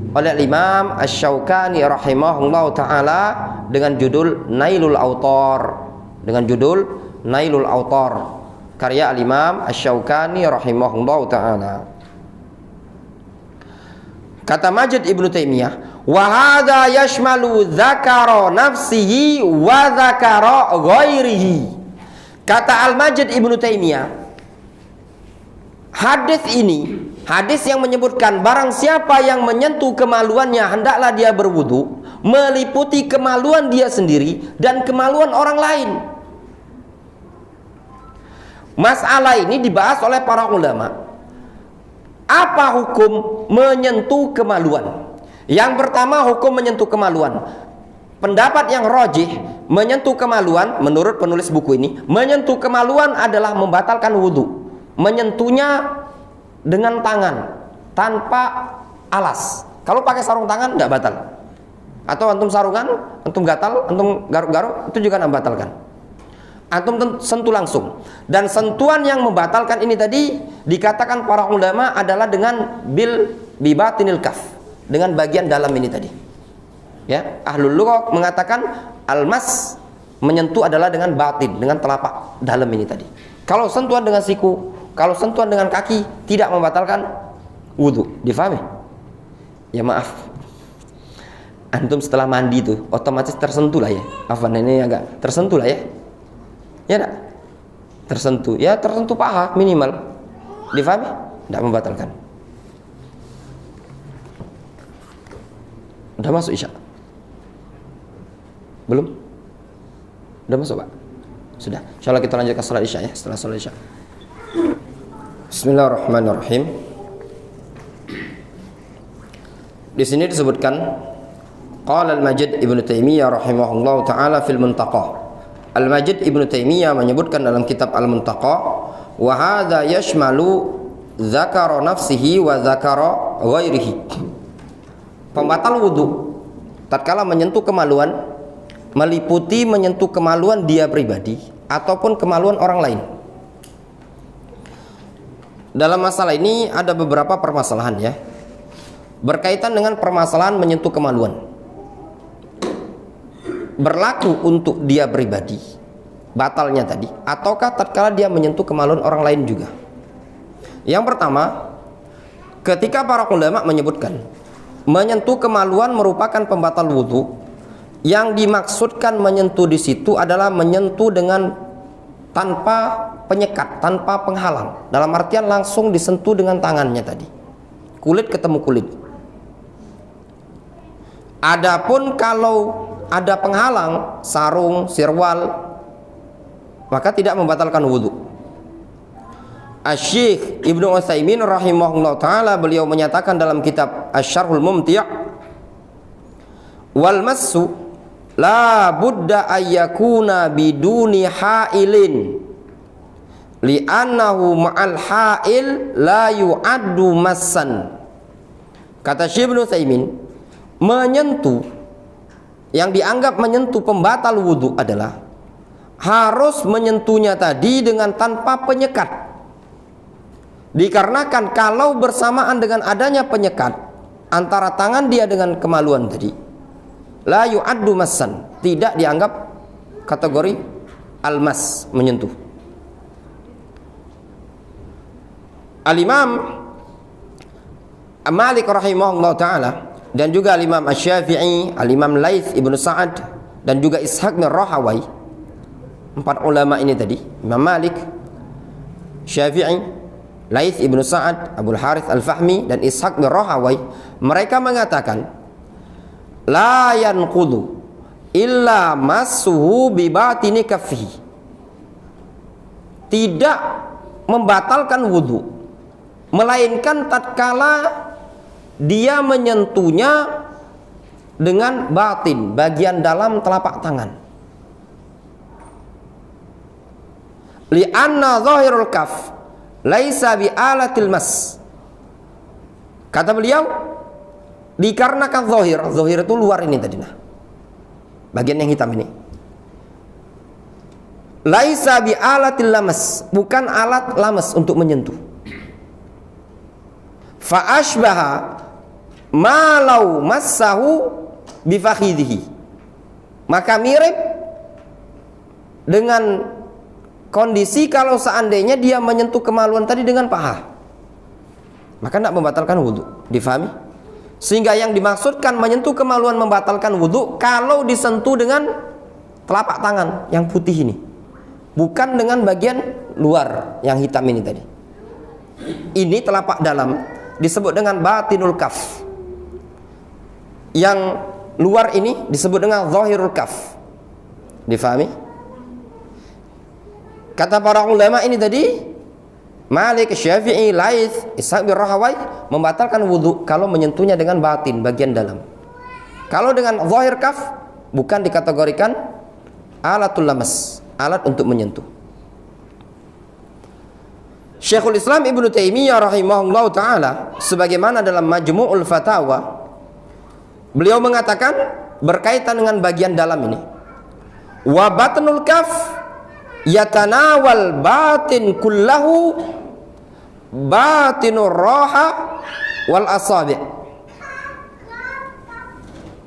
S1: oleh Imam Asy-Syaukani rahimahullah taala dengan judul Nailul Autar, dengan judul Nailul Autar, karya Al-Imam Asy-Syaukani rahimahullah taala. Kata Majd Ibnu Taimiyah, wa hadza yashmalu dzakara nafsihi wa dzakara ghairihi. Kata Al-Majd Ibnu Taimiyah, hadis ini, hadis yang menyebutkan barang siapa yang menyentuh kemaluannya hendaklah dia berwudu, meliputi kemaluan dia sendiri dan kemaluan orang lain. Masalah ini dibahas oleh para ulama. Apa hukum menyentuh kemaluan? Yang pertama, hukum menyentuh kemaluan. Pendapat yang rajih, menyentuh kemaluan menurut penulis buku ini, menyentuh kemaluan adalah membatalkan wudu. Menyentuhnya dengan tangan tanpa alas. Kalau pakai sarung tangan tidak batal. Atau antum sarungan, antum gatal, antum garuk-garuk, itu juga tidak membatalkan. Antum sentuh langsung. Dan sentuhan yang membatalkan ini tadi dikatakan para ulama adalah dengan bibatinil kaf, dengan bagian dalam ini tadi. Ya, ahlul lughah mengatakan almas Menyentuh adalah dengan batin, dengan telapak dalam ini tadi. Kalau sentuhan dengan siku, kalau sentuhan dengan kaki tidak membatalkan wudu. Difahami? Ya maaf, antum setelah mandi itu otomatis tersentuh lah ya. Afwan, ini agak tersentuh lah ya. Ya enggak? Tersentuh. Ya tersentuh paha minimal. Difahami? Tidak membatalkan. Udah masuk isya? Belum? Udah masuk Pak? Sudah. Insyaallah kita lanjutkan salat isya ya, setelah salat isya. Bismillahirrahmanirrahim. Di sini disebutkan qala al-Majid Ibnu Taimiyah rahimahullahu taala fil Muntaqa. Al-Majid Ibnu Taimiyah menyebutkan dalam kitab Al-Muntaqa, wa hadza yashmalu dzakara nafsihi wa dzakara ghairihi. Pembatal wudu tatkala menyentuh kemaluan meliputi menyentuh kemaluan dia pribadi ataupun kemaluan orang lain. Dalam masalah ini ada beberapa permasalahan ya, berkaitan dengan permasalahan menyentuh kemaluan. Berlaku untuk dia pribadi batalnya tadi, ataukah tatkala dia menyentuh kemaluan orang lain juga. Yang pertama, ketika para ulama menyebutkan menyentuh kemaluan merupakan pembatal wudu, yang dimaksudkan menyentuh di situ adalah menyentuh dengan tanpa penyekat, tanpa penghalang. Dalam artian langsung disentuh dengan tangannya tadi. Kulit ketemu kulit. Adapun kalau ada penghalang, sarung, sirwal, maka tidak membatalkan wudu. Asy-Syaikh Ibnu Utsaimin rahimahullah taala beliau menyatakan dalam kitab Asy-Syarhul Mumti', wal massu la budda ayyakuna biduni ha'ilin li'annahu ma'al ha'il la yu'addu massan. Kata Syekh Ibnu Utsaimin, menyentuh yang dianggap menyentuh pembatal wudu adalah harus menyentuhnya tadi dengan tanpa penyekat. Dikarenakan kalau bersamaan dengan adanya penyekat antara tangan dia dengan kemaluan tadi, la yu'addu massan, tidak dianggap kategori almas, menyentuh. Al-Imam Malik rahimahullah ta'ala dan juga Al-Imam Asy-Syafi'i, Al-Imam Laits Ibnu Sa'ad dan juga Ishaq bin Rahawai, empat ulama ini tadi, Imam Malik, Syafi'i, Laits Ibnu Sa'ad, Abul Harits Al-Fahmi dan Ishaq bin Rahawai, mereka mengatakan la yanqudu illa massuhu bi batini kaffihi, tidak membatalkan wudu melainkan tatkala dia menyentuhnya dengan batin, bagian dalam telapak tangan. Li'anna zahirul kaf laisa bi alatil mas. Kata beliau, dikarenakan zahir itu luar ini tadi, nah, bagian yang hitam ini, laisa bi alatil lamas, bukan alat lamas untuk menyentuh. Fa asbaha ma law massahu bi fakhidhihi, maka mirip dengan kondisi kalau seandainya dia menyentuh kemaluan tadi dengan paha, maka tidak membatalkan wudu. Difahami? Sehingga yang dimaksudkan menyentuh kemaluan membatalkan wudu kalau disentuh dengan telapak tangan yang putih ini, bukan dengan bagian luar yang hitam ini tadi. Ini telapak dalam disebut dengan batinul kaf, yang luar ini disebut dengan zahirul kaf. Difahami? Kata para ulama ini tadi, Malik, Syafi'i, Laits, Ishaq bin Rahawai, membatalkan wudu kalau menyentuhnya dengan batin, bagian dalam. Kalau dengan zahir kaf, bukan dikategorikan alatul lamas, alat untuk menyentuh. Syekhul Islam Ibnu Taimiyah rahimahullah ta'ala, sebagaimana dalam Majmu'ul Fatawa, beliau mengatakan berkaitan dengan bagian dalam ini, wa batnul kaf yatanawal batin kullahu batinur raha wal asabi'.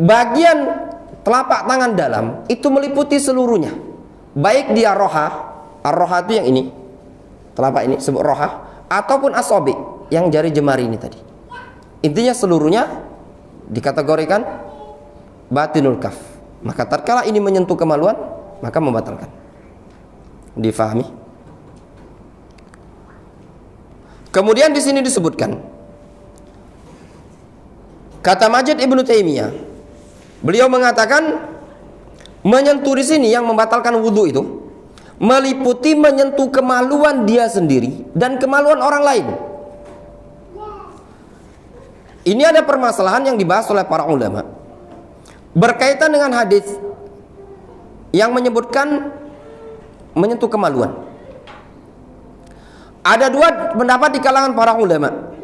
S1: Bagian telapak tangan dalam itu meliputi seluruhnya, baik dia roha, ar-roha itu yang ini, telapak ini sebut roha, ataupun asobi yang jari jemari ini tadi. Intinya seluruhnya dikategorikan batinul kaf. Maka tatkala ini menyentuh kemaluan, maka membatalkan. Difahami? Kemudian di sini disebutkan, kata Majid Ibnu Taimiyah, beliau mengatakan menyentuh di sini yang membatalkan wudhu itu meliputi menyentuh kemaluan dia sendiri dan kemaluan orang lain. Ini ada permasalahan yang dibahas oleh para ulama berkaitan dengan hadis yang menyebutkan menyentuh kemaluan. Ada dua pendapat di kalangan para ulama.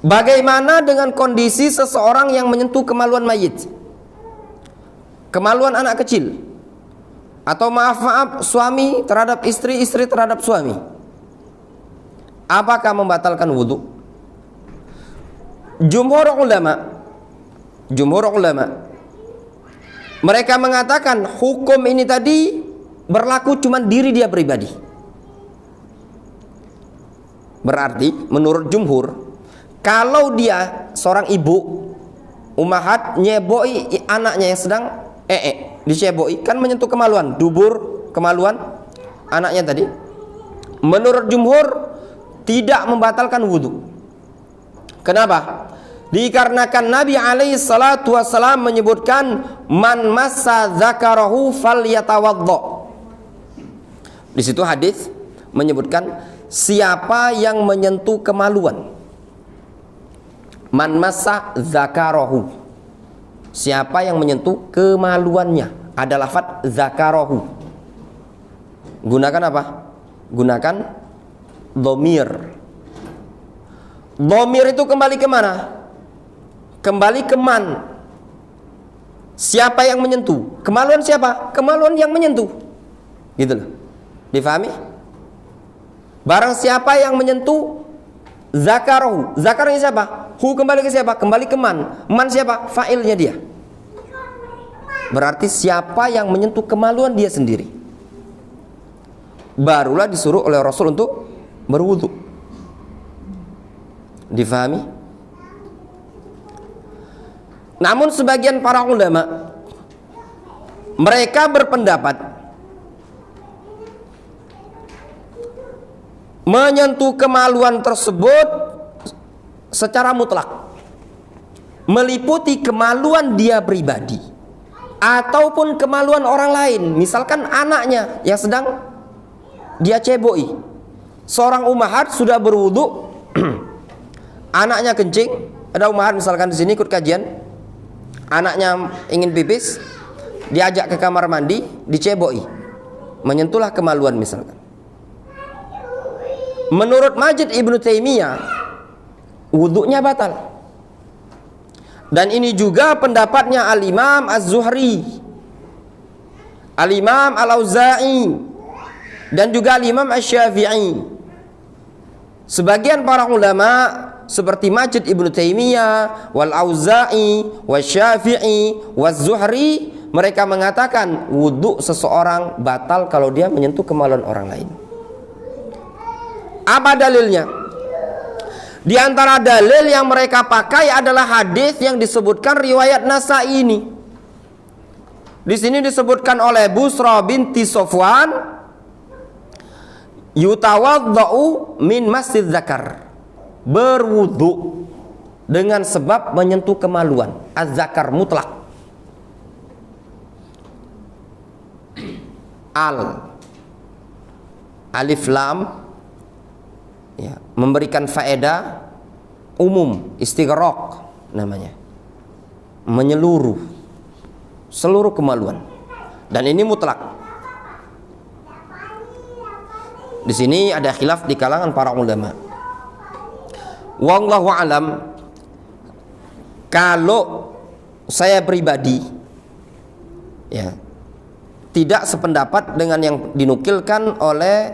S1: Bagaimana dengan kondisi seseorang yang menyentuh kemaluan mayit, kemaluan anak kecil, atau maaf suami terhadap istri, istri terhadap suami? Apakah membatalkan wudhu? Jumhur ulama mereka mengatakan hukum ini tadi berlaku cuma diri dia pribadi. Berarti menurut jumhur, kalau dia seorang ibu ummahat nyeboi anaknya yang sedang diceboi, kan menyentuh kemaluan, dubur kemaluan anaknya tadi. Menurut jumhur tidak membatalkan wudhu. Kenapa? Dikarenakan Nabi alaihi salatu wassalam menyebutkan man massa dzakarahu falyatawaddo. Di situ hadis menyebutkan siapa yang menyentuh kemaluan. Man massa dzakarahu. Siapa yang menyentuh kemaluannya. Ada lafaz dzakarahu. Gunakan apa? Gunakan dhamir. Dhamir itu kembali ke mana? Kembali ke man. Siapa yang menyentuh? Kemaluan siapa? Kemaluan yang menyentuh. Gitu loh. Difahami? Barang siapa yang menyentuh zakarahu. Zakarnya siapa? Hu kembali ke siapa? Kembali ke man. Man siapa? Fa'ilnya dia. Berarti siapa yang menyentuh kemaluan dia sendiri. Barulah disuruh oleh Rasul untuk berwudu. Difahami? Namun sebagian para ulama mereka berpendapat menyentuh kemaluan tersebut secara mutlak, meliputi kemaluan dia pribadi ataupun kemaluan orang lain. Misalkan anaknya yang sedang dia ceboi, seorang ummahat sudah berwudu, anaknya kencing. Ada ummahat misalkan di sini ikut kajian, anaknya ingin pipis, diajak ke kamar mandi, diceboi, menyentuhlah kemaluan misalkan. Menurut Majid Ibnu Taimiyah, wudunya batal. Dan ini juga pendapatnya Al-Imam Az-Zuhri, Al-Imam Al-Auza'i, dan juga Al-Imam Asy-Syafi'i. Sebagian para ulama seperti Majid Ibnu Taimiyah, wal Auza'i, wasy-Syafi'i, waz-Zuhri, mereka mengatakan wudu seseorang batal kalau dia menyentuh kemaluan orang lain. Apa dalilnya? Di antara dalil yang mereka pakai adalah hadis yang disebutkan riwayat Nasa'i ini. Di sini disebutkan oleh Busra binti Sofwan, yutawaddau min masjid zakar, berwudu dengan sebab menyentuh kemaluan, az-zakar mutlak. Alif lam ya, memberikan faedah umum, istighraq namanya, menyeluruh seluruh kemaluan, dan ini mutlak. Di sini ada khilaf di kalangan para ulama. Wallahu alam, kalau saya pribadi ya tidak sependapat dengan yang dinukilkan oleh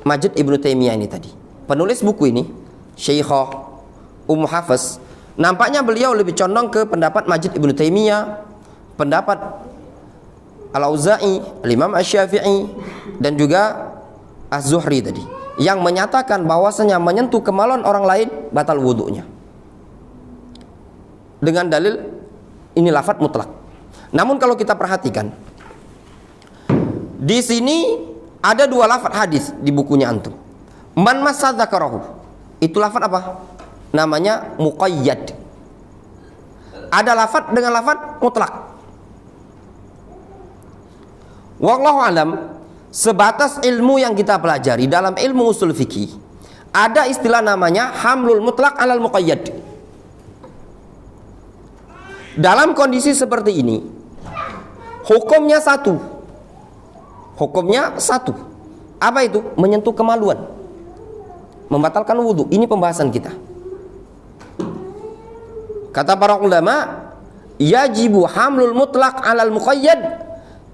S1: Majid Ibnu Taimiyah ini tadi. Penulis buku ini, Syekhah Ummu Hafiz, Nampaknya beliau lebih condong ke pendapat Majid Ibnu Taimiyah, pendapat Al-Auza'i, Al-Imam Asy-Syafi'i, dan juga Az-Zuhri tadi, yang menyatakan bahwasanya menyentuh kemaluan orang lain batal wudunya. Dengan dalil ini lafadz mutlak. Namun kalau kita perhatikan, di sini ada dua lafadz hadis di bukunya antum. Man massa dzakarahu. Itu lafadz apa? Namanya muqayyad. Ada lafadz dengan lafadz mutlak. Wallahu alam, sebatas ilmu yang kita pelajari dalam ilmu usul fikih, ada istilah namanya hamlul mutlak alal muqayyad. Dalam kondisi seperti ini, hukumnya satu. Hukumnya satu. Apa itu? Menyentuh kemaluan, membatalkan wudhu. Ini pembahasan kita. Kata para ulama, yajibu hamlul mutlak alal muqayyad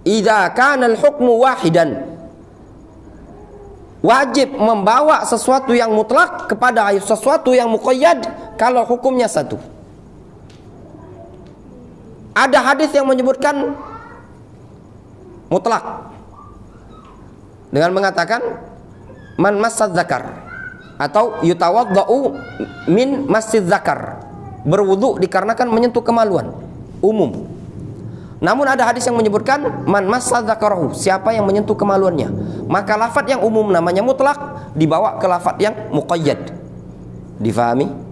S1: idza kana al-hukmu wahidan. Wajib membawa sesuatu yang mutlak kepada sesuatu yang muqayyad kalau hukumnya satu. Ada hadis yang menyebutkan mutlak dengan mengatakan man massad zakar atau yutawaddau min masjid zakar, berwudu dikarenakan menyentuh kemaluan, umum. Namun ada hadis yang menyebutkan man massad zakarahu, siapa yang menyentuh kemaluannya. Maka lafadz yang umum namanya mutlak dibawa ke lafadz yang muqayyad. Difahami?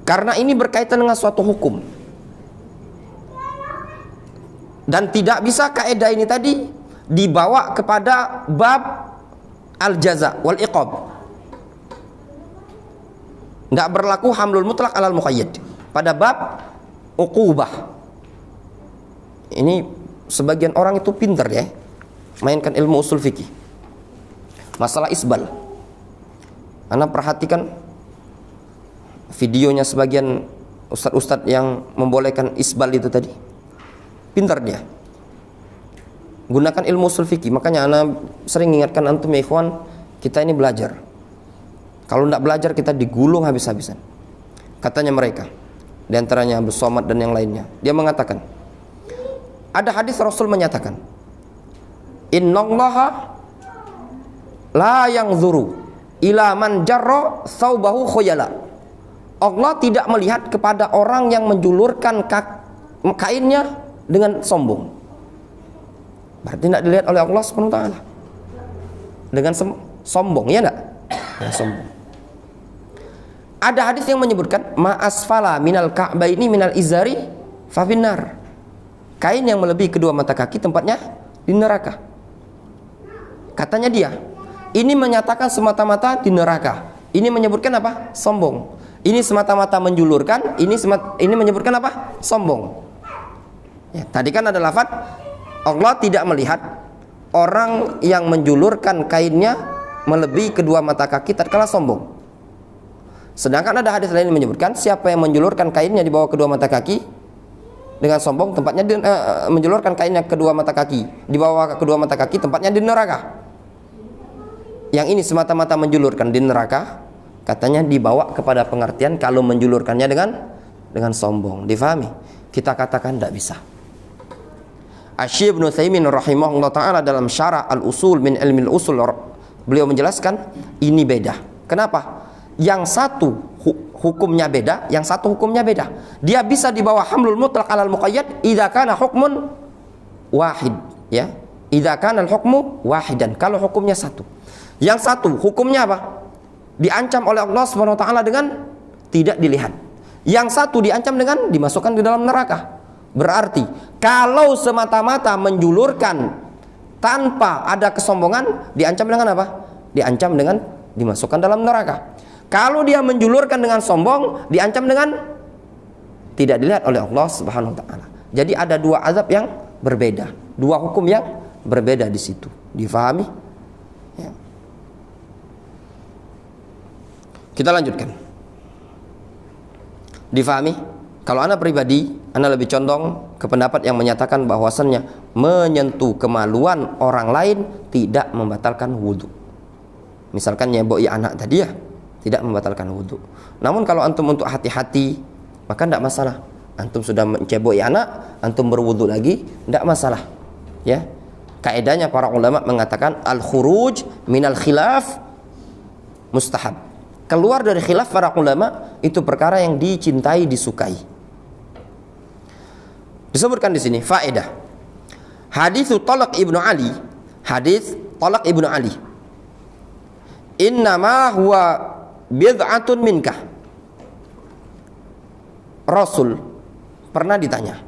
S1: Karena ini berkaitan dengan suatu hukum. Dan tidak bisa kaidah ini tadi dibawa kepada bab al-jaza wal iqab. Enggak berlaku hamlul mutlak alal muqayyad pada bab uqubah. Ini sebagian orang itu pintar ya, mainkan ilmu usul fikih. Masalah isbal, Anda perhatikan videonya sebagian ustadz-ustadz yang membolehkan isbal itu tadi, pintar dia gunakan ilmu usul fikih. Makanya Anda sering ingatkan antum ya ikhwan, kita ini belajar. Kalau tidak belajar kita digulung habis-habisan. Katanya mereka, di antaranya Abdul Somad dan yang lainnya, dia mengatakan ada hadis Rasul menyatakan, innallaha la yanzuru ila man jarra thawbahu khuyala. Allah tidak melihat kepada orang yang menjulurkan kainnya dengan sombong. Berarti tidak dilihat oleh Allah SWT dengan sombong, ya enggak? Ya, sombong. Ada hadis yang menyebutkan ma asfala minal ka'baini minal izari fa finnar. Kain yang melebihi kedua mata kaki tempatnya di neraka. Katanya dia, ini menyatakan semata-mata di neraka. Ini menyebutkan apa? Sombong. Ini semata-mata menjulurkan, ini menyebutkan apa? Sombong. Ya, tadi kan ada lafaz Allah tidak melihat orang yang menjulurkan kainnya melebihi kedua mata kaki tatkala sombong. Sedangkan ada hadis lain yang menyebutkan siapa yang menjulurkan kainnya di bawah kedua mata kaki dengan sombong, tempatnya menjulurkan kainnya kedua mata kaki di bawah kedua mata kaki, tempatnya di neraka. Yang ini semata-mata menjulurkan di neraka, katanya dibawa kepada pengertian kalau menjulurkannya dengan sombong. Difahami? Kita katakan tidak bisa. Asy-Syaikh Ibnu Utsaimin rahimahullah taala dalam syarah al-usul min ilmi al-usul, beliau menjelaskan ini beda. Kenapa? Yang satu hukumnya beda, yang satu hukumnya beda. Dia bisa dibawa hamlul mutlaq alal muqayyad idza kana hukmun wahid, ya. Idza kana al-hukmu wahidan, kalau hukumnya satu. Yang satu hukumnya apa? Diancam oleh Allah Subhanahu wa taala dengan tidak dilihat. Yang satu diancam dengan dimasukkan di dalam neraka. Berarti kalau semata-mata menjulurkan tanpa ada kesombongan, diancam dengan apa? Diancam dengan dimasukkan dalam neraka. Kalau dia menjulurkan dengan sombong, diancam dengan tidak dilihat oleh Allah Subhanahu wa taala. Jadi ada dua azab yang berbeda, dua hukum yang berbeda di situ. Difahami? Ya. Kita lanjutkan. Difahami? Kalau Anda pribadi, Anda lebih condong ke pendapat yang menyatakan bahwasannya menyentuh kemaluan orang lain tidak membatalkan wudhu. Misalkan nyeboi anak tadi ya, tidak membatalkan wudhu. Namun kalau antum untuk hati-hati, maka tidak masalah. Antum sudah menceboi anak, antum berwudhu lagi, tidak masalah. Ya, kaedahnya para ulama mengatakan al-khuruj minal khilaf mustahab. Keluar dari khilaf para ulama itu perkara yang dicintai, disukai. Disebutkan di sini faedah. Hadis Talaq ibnu Ali, hadis Talaq ibnu Ali. Innama huwa bid'atun minkah. Rasul pernah ditanya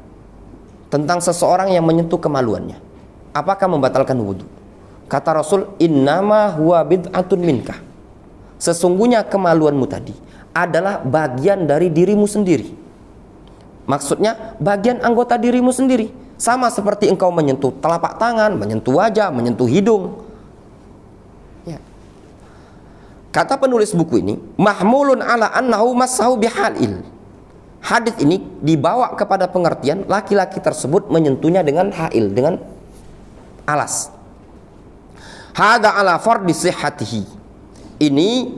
S1: tentang seseorang yang menyentuh kemaluannya, apakah membatalkan wudhu? Kata Rasul, innama huwa bid'atun minkah. Sesungguhnya kemaluanmu tadi adalah bagian dari dirimu sendiri. Maksudnya bagian anggota dirimu sendiri. Sama seperti engkau menyentuh telapak tangan, menyentuh wajah, menyentuh hidung. Ya. Kata penulis buku ini, mahmulun ala annahu massahu bihalil. Hadis ini dibawa kepada pengertian laki-laki tersebut menyentuhnya dengan hail, dengan alas. Hada ala fardi sihhatihi. Ini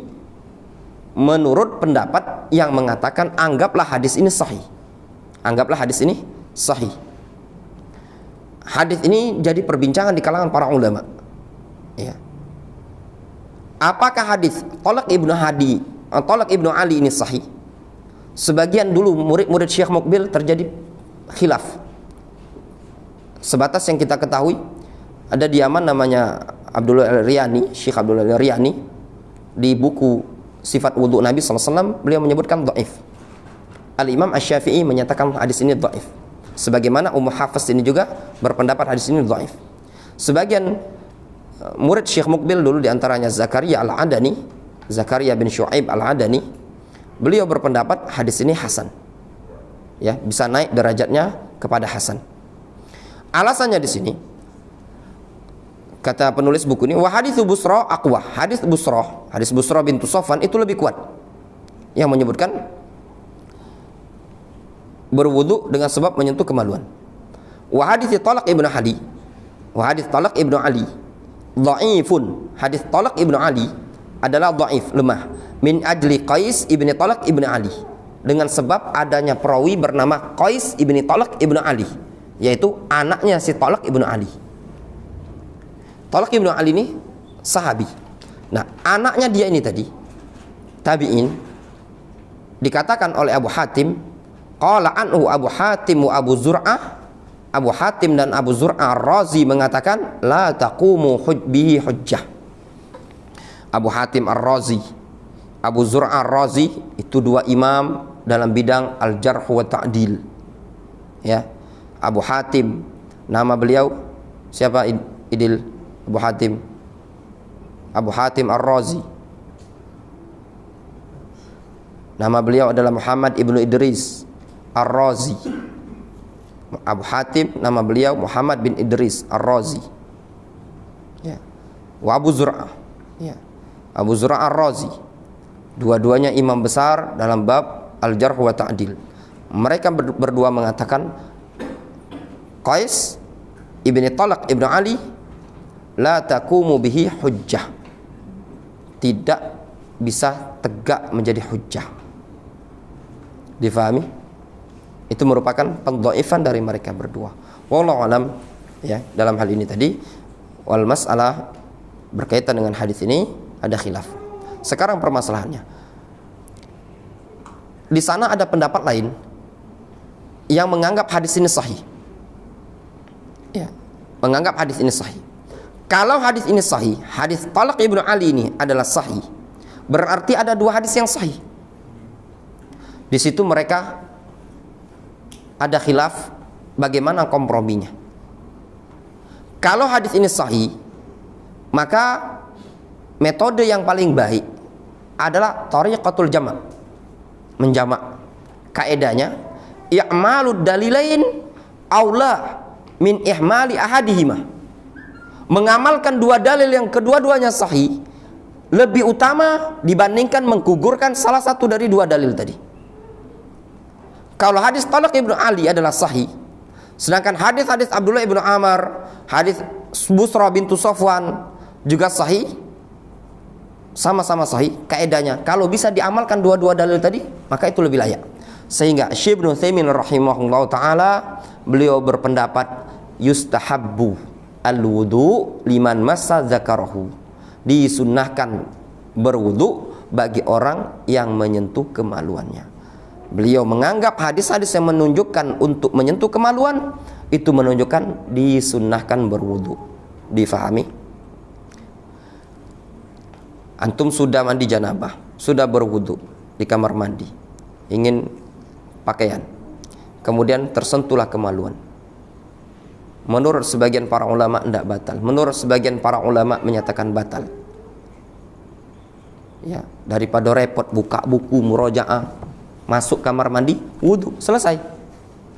S1: menurut pendapat yang mengatakan anggaplah hadis ini sahih. Anggaplah hadis ini sahih. Hadis ini jadi perbincangan di kalangan para ulama. Ya. Apakah hadis Talaq ibnu Ali ini sahih? Sebagian dulu murid-murid Syekh Muqbil terjadi khilaf. Sebatas yang kita ketahui, ada di Yaman namanya Abdullah Al-Riyani, Syekh Abdullah Al-Riyani, di buku Sifat Wudhu Nabi SAW, beliau menyebutkan dhaif. Al-Imam Asy-Syafi'i menyatakan hadis ini dhaif. Sebagaimana Ummu Hafiz ini juga berpendapat hadis ini dhaif. Sebagian murid Syekh Muqbil dulu diantaranya Zakaria Al-Adani, Zakaria bin Syu'aib Al-Adani, beliau berpendapat hadis ini hasan. Ya, bisa naik derajatnya kepada hasan. Alasannya di sini, kata penulis buku ini, wa haditsu Busra aqwa. Hadis Busra bintu Safwan itu lebih kuat. Yang menyebutkan berwudu dengan sebab menyentuh kemaluan. Wa hadits Talaq ibnu Ali. Wa hadits Talaq ibnu Ali dhaifun. Hadis Talaq ibnu Ali adalah dhaif, lemah. Min ajli Qais ibni Talaq ibnu Ali. Dengan sebab adanya perawi bernama Qais ibni Talaq ibnu Ali, yaitu anaknya si Talaq ibnu Ali. Talaq ibnu Ali ini sahabi. Nah, anaknya dia ini tadi tabi'in, dikatakan oleh Abu Hatim, qala anhu Abu Hatim wa Abu Zur'ah. Abu Hatim dan Abu Zur'ah Ar-Razi mengatakan la taqumu bihi hujjah. Abu Hatim Ar-Razi, Abu Zur'ah Ar-Razi itu dua imam dalam bidang al-jarh wa ta'dil. Ya. Abu Hatim, nama beliau siapa Idil? Abu Hatim. Abu Hatim Ar-Razi. Nama beliau adalah Muhammad ibnu Idris Ar-Razi. Abu Hatim nama beliau Muhammad bin Idris Ar-Razi. Ya. Wa Abu Zur'ah. Ya. Abu Zur'ah Ar-Razi. Dua-duanya imam besar dalam bab al-jarh wa ta'dil. Mereka berdua mengatakan Qais ibni Talaq ibnu Ali la taqumu bihi hujjah, tidak bisa tegak menjadi hujjah. Difahami? Itu merupakan pendhaifan dari mereka berdua. Wallahu alam, ya, dalam hal ini tadi wal mas'alah berkaitan dengan hadis ini ada khilaf. Sekarang permasalahannya, di sana ada pendapat lain yang menganggap hadis ini sahih. Ya, menganggap hadis ini sahih. Kalau hadis ini sahih, hadis Talaq ibnu Ali ini adalah sahih, berarti ada dua hadis yang sahih. Di situ mereka ada khilaf bagaimana komprominya. Kalau hadis ini sahih, maka metode yang paling baik adalah thariqatul jama', menjamak. Kaedahnya i'malud dalilain aula min ihmali ahadihima. Mengamalkan dua dalil yang kedua-duanya sahih lebih utama dibandingkan menggugurkan salah satu dari dua dalil tadi. Kalau hadis Talaq ibnu Ali adalah sahih, sedangkan hadis-hadis Abdullah ibnu Amr, hadis Busra bintu Safwan juga sahih, sama-sama sahih kaedahnya. Kalau bisa diamalkan dua-dua dalil tadi, maka itu lebih layak. Sehingga Syekh Ibnu Utsaimin rahimahullah taala beliau berpendapat yustahabbu al-wudu liman massa dzakarahu. Disunnahkan berwudu bagi orang yang menyentuh kemaluannya. Beliau menganggap hadis-hadis yang menunjukkan untuk menyentuh kemaluan itu menunjukkan disunnahkan berwudu. Difahami? Antum sudah mandi janabah, sudah berwudu di kamar mandi, ingin pakaian, kemudian tersentuhlah kemaluan. Menurut sebagian para ulama tidak batal, menurut sebagian para ulama menyatakan batal. Ya, daripada repot buka buku murojaah, masuk kamar mandi, wudu, selesai.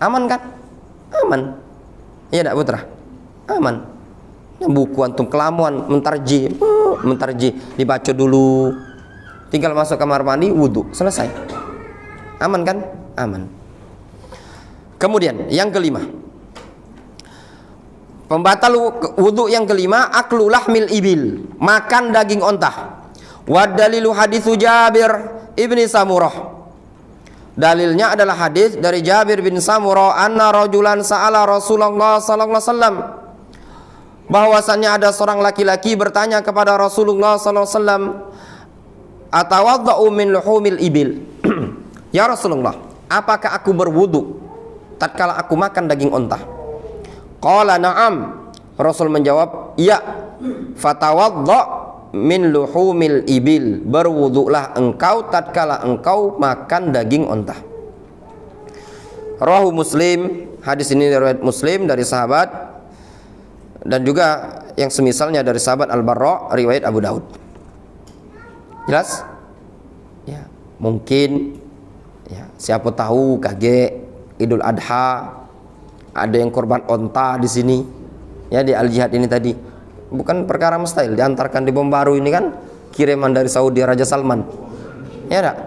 S1: Aman kan? Aman. Iya tidak putra? Aman. Buku antum kelamuan mentarji dibaca dulu, tinggal masuk kamar mandi, wudu, selesai. Aman kan? Aman. Kemudian yang kelima, pembatal wudu yang kelima, aklu lahmil ibil, makan daging onta. Wa dalilu haditsu Jabir ibni Samurah. Dalilnya adalah hadis dari Jabir bin Samurah, anna rajulan sa'ala Rasulullah sallallahu alaihi wasallam, bahwasannya ada seorang laki-laki bertanya kepada Rasulullah sallallahu alaihi wasallam, atawaddau min luhumil ibil. Ya Rasulullah, apakah aku berwudu tatkala aku makan daging onta? Qala na'am. Rasul menjawab, iya. Fatawadda min luhumil ibil, berwudulah engkau tatkala engkau makan daging onta. Rawahu Muslim. Hadis ini riwayat Muslim dari sahabat, dan juga yang semisalnya dari sahabat Al-Barra, riwayat Abu Daud. Jelas? Ya, mungkin ya, siapa tahu kaget Idul Adha ada yang korban onta di sini. Ya, di Al-Jihad ini tadi. Bukan perkara mustahil, diantarkan di bom baru ini kan kiriman dari Saudi Raja Salman. Ya enggak?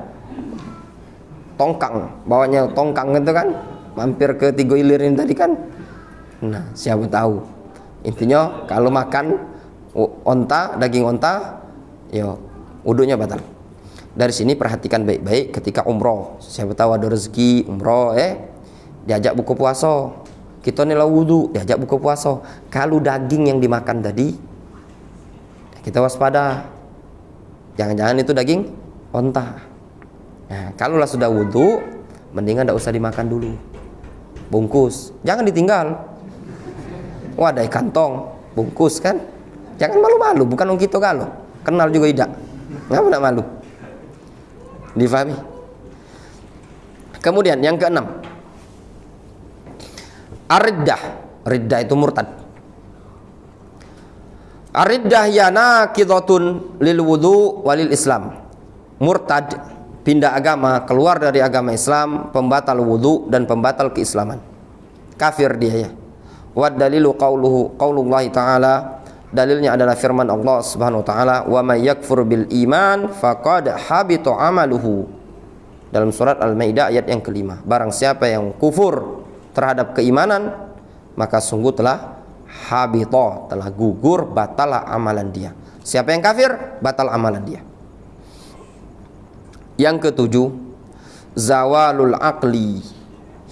S1: Tongkang, bawanya tongkang itu kan, mampir ke Tigo Ilir ini tadi kan. Nah, siapa tahu. Intinya kalau makan onta, daging onta, yo wudunya batal. Dari sini perhatikan baik-baik ketika umroh. Siapa tahu ada rezeki umroh, diajak buka puasa. Kita nilai wudu, diajak buka puasa. Kalau daging yang dimakan tadi, kita waspada. Jangan-jangan itu daging onta. Nah, kalaulah sudah wudu, mendingan tidak usah dimakan dulu. Bungkus, jangan ditinggal. Wah, ada kantong, bungkus kan. Jangan malu-malu, bukan orang kita galau. Kenal juga tidak. Ngapa nak malu? Difahami? Kemudian yang keenam, ar-riddah. Riddah itu murtad. Ar-riddah ya naqidatun lil wudu walil Islam. Murtad, pindah agama, keluar dari agama Islam, pembatal wudu dan pembatal keislaman. Kafir dia ya. Wa dalilu qaulullah ta'ala, dalilnya adalah firman Allah Subhanahu wa taala, wa may yakfur bil iman faqad habita amaluhu. Dalam surat Al-Maidah ayat yang kelima, barang siapa yang kufur terhadap keimanan, maka sungguh telah habita, telah gugur, batal amalan dia. Siapa yang kafir, batal amalan dia. Yang ketujuh, zawalul aqli,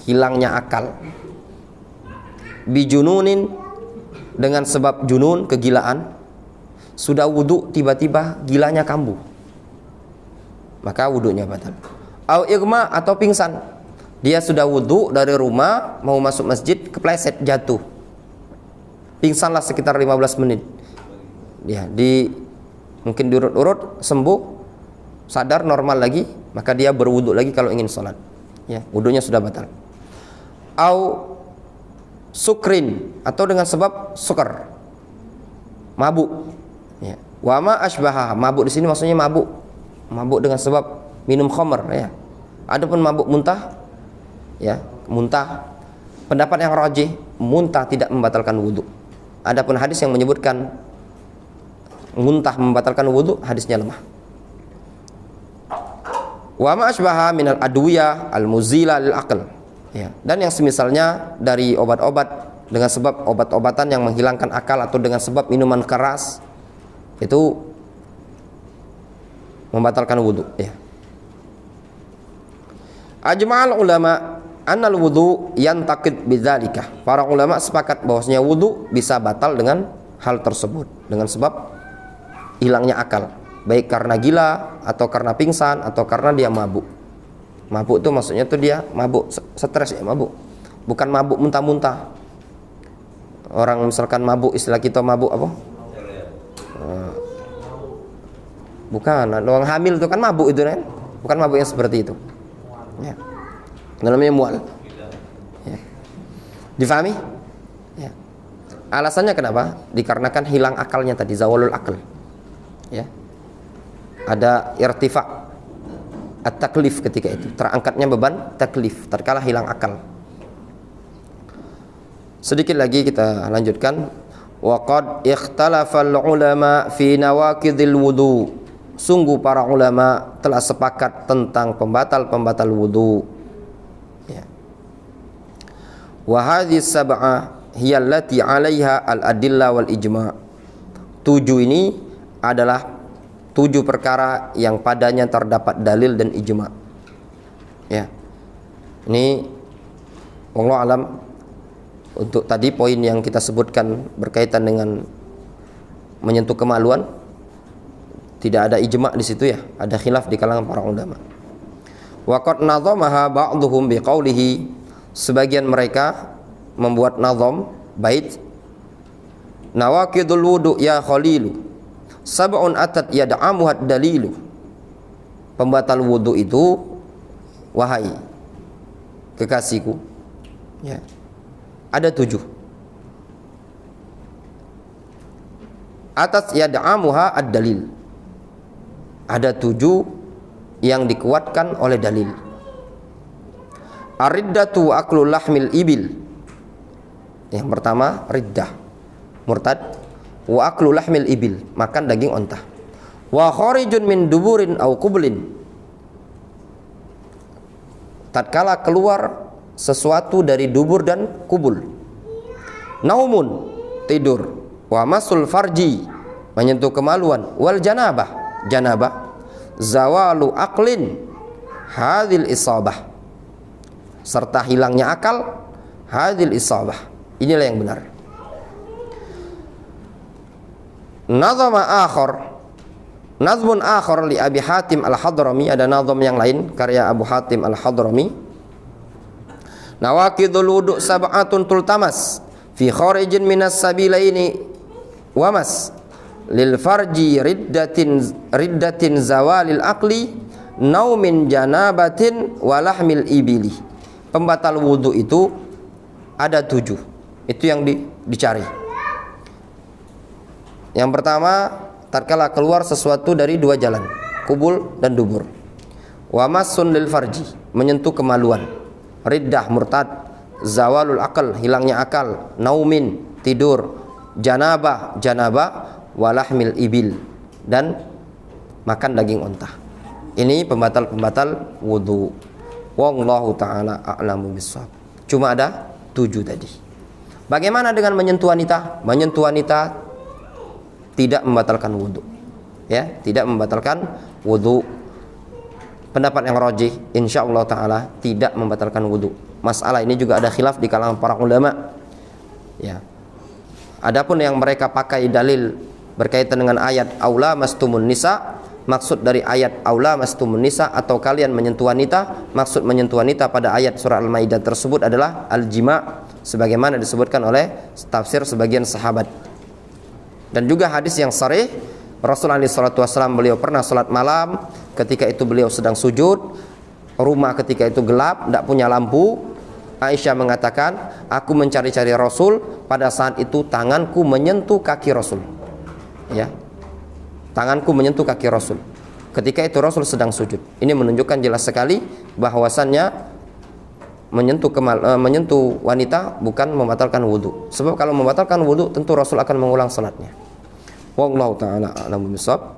S1: hilangnya akal. Bijununin, dengan sebab junun, kegilaan. Sudah wudu tiba-tiba gilanya kambuh, maka wudunya batal. Au igma, atau pingsan. Dia sudah wudu dari rumah mau masuk masjid, kepleset jatuh, pingsanlah sekitar 15 menit. Ya, mungkin diurut-urut sembuh, sadar normal lagi, maka dia berwudu lagi kalau ingin sholat. Ya, wudunya sudah batal. Au sukrin, atau dengan sebab sukar, mabuk. Ya. Wa ma asbaha, mabuk di sini maksudnya mabuk dengan sebab minum khamr ya. Adapun mabuk muntah, ya, muntah, pendapat yang rajih, muntah tidak membatalkan wudu. Adapun hadis yang menyebutkan muntah membatalkan wudu, hadisnya lemah. Wa ma asbaha minal adwiyah al-muzila lil aql. Ya, dan yang semisalnya dari obat-obat dengan sebab obat-obatan yang menghilangkan akal, atau dengan sebab minuman keras, itu membatalkan wudu, ya. Ajma'al ulama annal wudu yantaqid bidzalika. Para ulama sepakat bahwasanya wudu bisa batal dengan hal tersebut, dengan sebab hilangnya akal, baik karena gila atau karena pingsan atau karena dia mabuk. Mabuk itu maksudnya tuh dia mabuk stres, ya, mabuk. Bukan mabuk muntah-muntah. Orang misalkan mabuk, istilah kita mabuk apa? Bukan, orang hamil itu kan mabuk itu kan? Bukan mabuk yang seperti itu. Ya. Namanya mual. Ya. Difahami? Ya. Alasannya kenapa? Dikarenakan hilang akalnya tadi, zawalul akal. Ya. Ada irtifa at-taklif ketika itu, terangkatnya beban taklif tatkala hilang akal. Sedikit lagi kita lanjutkan. Waqad ikhtalafal ulama fi nawaqidil wudu. Sungguh para ulama telah sepakat tentang pembatal-pembatal wudu. Ya. Wa hadhihi sab'ah hiya allati 'alaiha al-adillah wal ijma'. 7 ini adalah 7 perkara yang padanya terdapat dalil dan ijma'. Ya. Ini wallahu alam untuk tadi poin yang kita sebutkan berkaitan dengan menyentuh kemaluan, tidak ada ijma' di situ, ya, ada khilaf di kalangan para ulama. Wa qad nadhamaha ba'dhum biqaulihi, sebagian mereka membuat nazam bait, nawaqidul wudu ya khalilu sab'un atat yad'amuha dalilu. Pembatal wudu itu, wahai kekasihku, ya, ada 7. Atas yad'amuha ad-dalil, ada 7 yang dikuatkan oleh dalil. Ar-riddatu wa aklu lahmil ibil. Yang pertama riddah, murtad, wa aklu lahmil ibil, makan daging onta. Wa kharijun min duburin au qublin, tatkala keluar sesuatu dari dubur dan kubul. Naumun, tidur. Wa masul farji, menyentuh kemaluan. Wal janabah, janabah. Zawalu aqlin, hadhil isabah, serta hilangnya akal, hadhil isabah. Inilah yang benar. Nazama akhar, nazmun akhar li Abi Hatim al-Hadrami, ada nazam yang lain karya Abu Hatim al-Hadrami. Nawaqidul wudu sab'atun tultamas fi kharijin minas sabilaini wamas lil farji riddatin zawalil aqli naumin janabatin walahmil ibili. Pembatal wudu itu ada 7. Itu yang dicari. Yang pertama, tatkala keluar sesuatu dari 2 jalan, kubul dan dubur. Wamasun lil farji, menyentuh kemaluan. Riddah, murtad. Zawalul aql, hilangnya akal. Naumin, tidur. Janabah, walahmil ibil, dan makan daging unta. Ini pembatal-pembatal wudu. Wallahu ta'ala a'lamu bissawab. Cuma ada 7 tadi. Bagaimana dengan menyentuh wanita? Menyentuh wanita tidak membatalkan wudu. Ya, tidak membatalkan wudu. Pendapat yang rajih insyaallah taala tidak membatalkan wudu. Masalah ini juga ada khilaf di kalangan para ulama. Ya. Adapun yang mereka pakai dalil berkaitan dengan ayat aula mastumun nisa, maksud dari ayat aula mastumun nisa atau kalian menyentuh wanita, maksud menyentuh wanita pada ayat surah Al-Maidah tersebut adalah al-jima', sebagaimana disebutkan oleh tafsir sebagian sahabat. Dan juga hadis yang sahih, Rasulullah SAW beliau pernah salat malam, ketika itu beliau sedang sujud, rumah ketika itu gelap, tidak punya lampu. Aisyah mengatakan, aku mencari-cari Rasul, pada saat itu tanganku menyentuh kaki Rasul. Ya, tanganku menyentuh kaki Rasul. Ketika itu Rasul sedang sujud. Ini menunjukkan jelas sekali bahwasannya menyentuh wanita bukan membatalkan wudu. Sebab kalau membatalkan wudu tentu Rasul akan mengulang salatnya. Wallahu ta'ala a'lamu bishawab.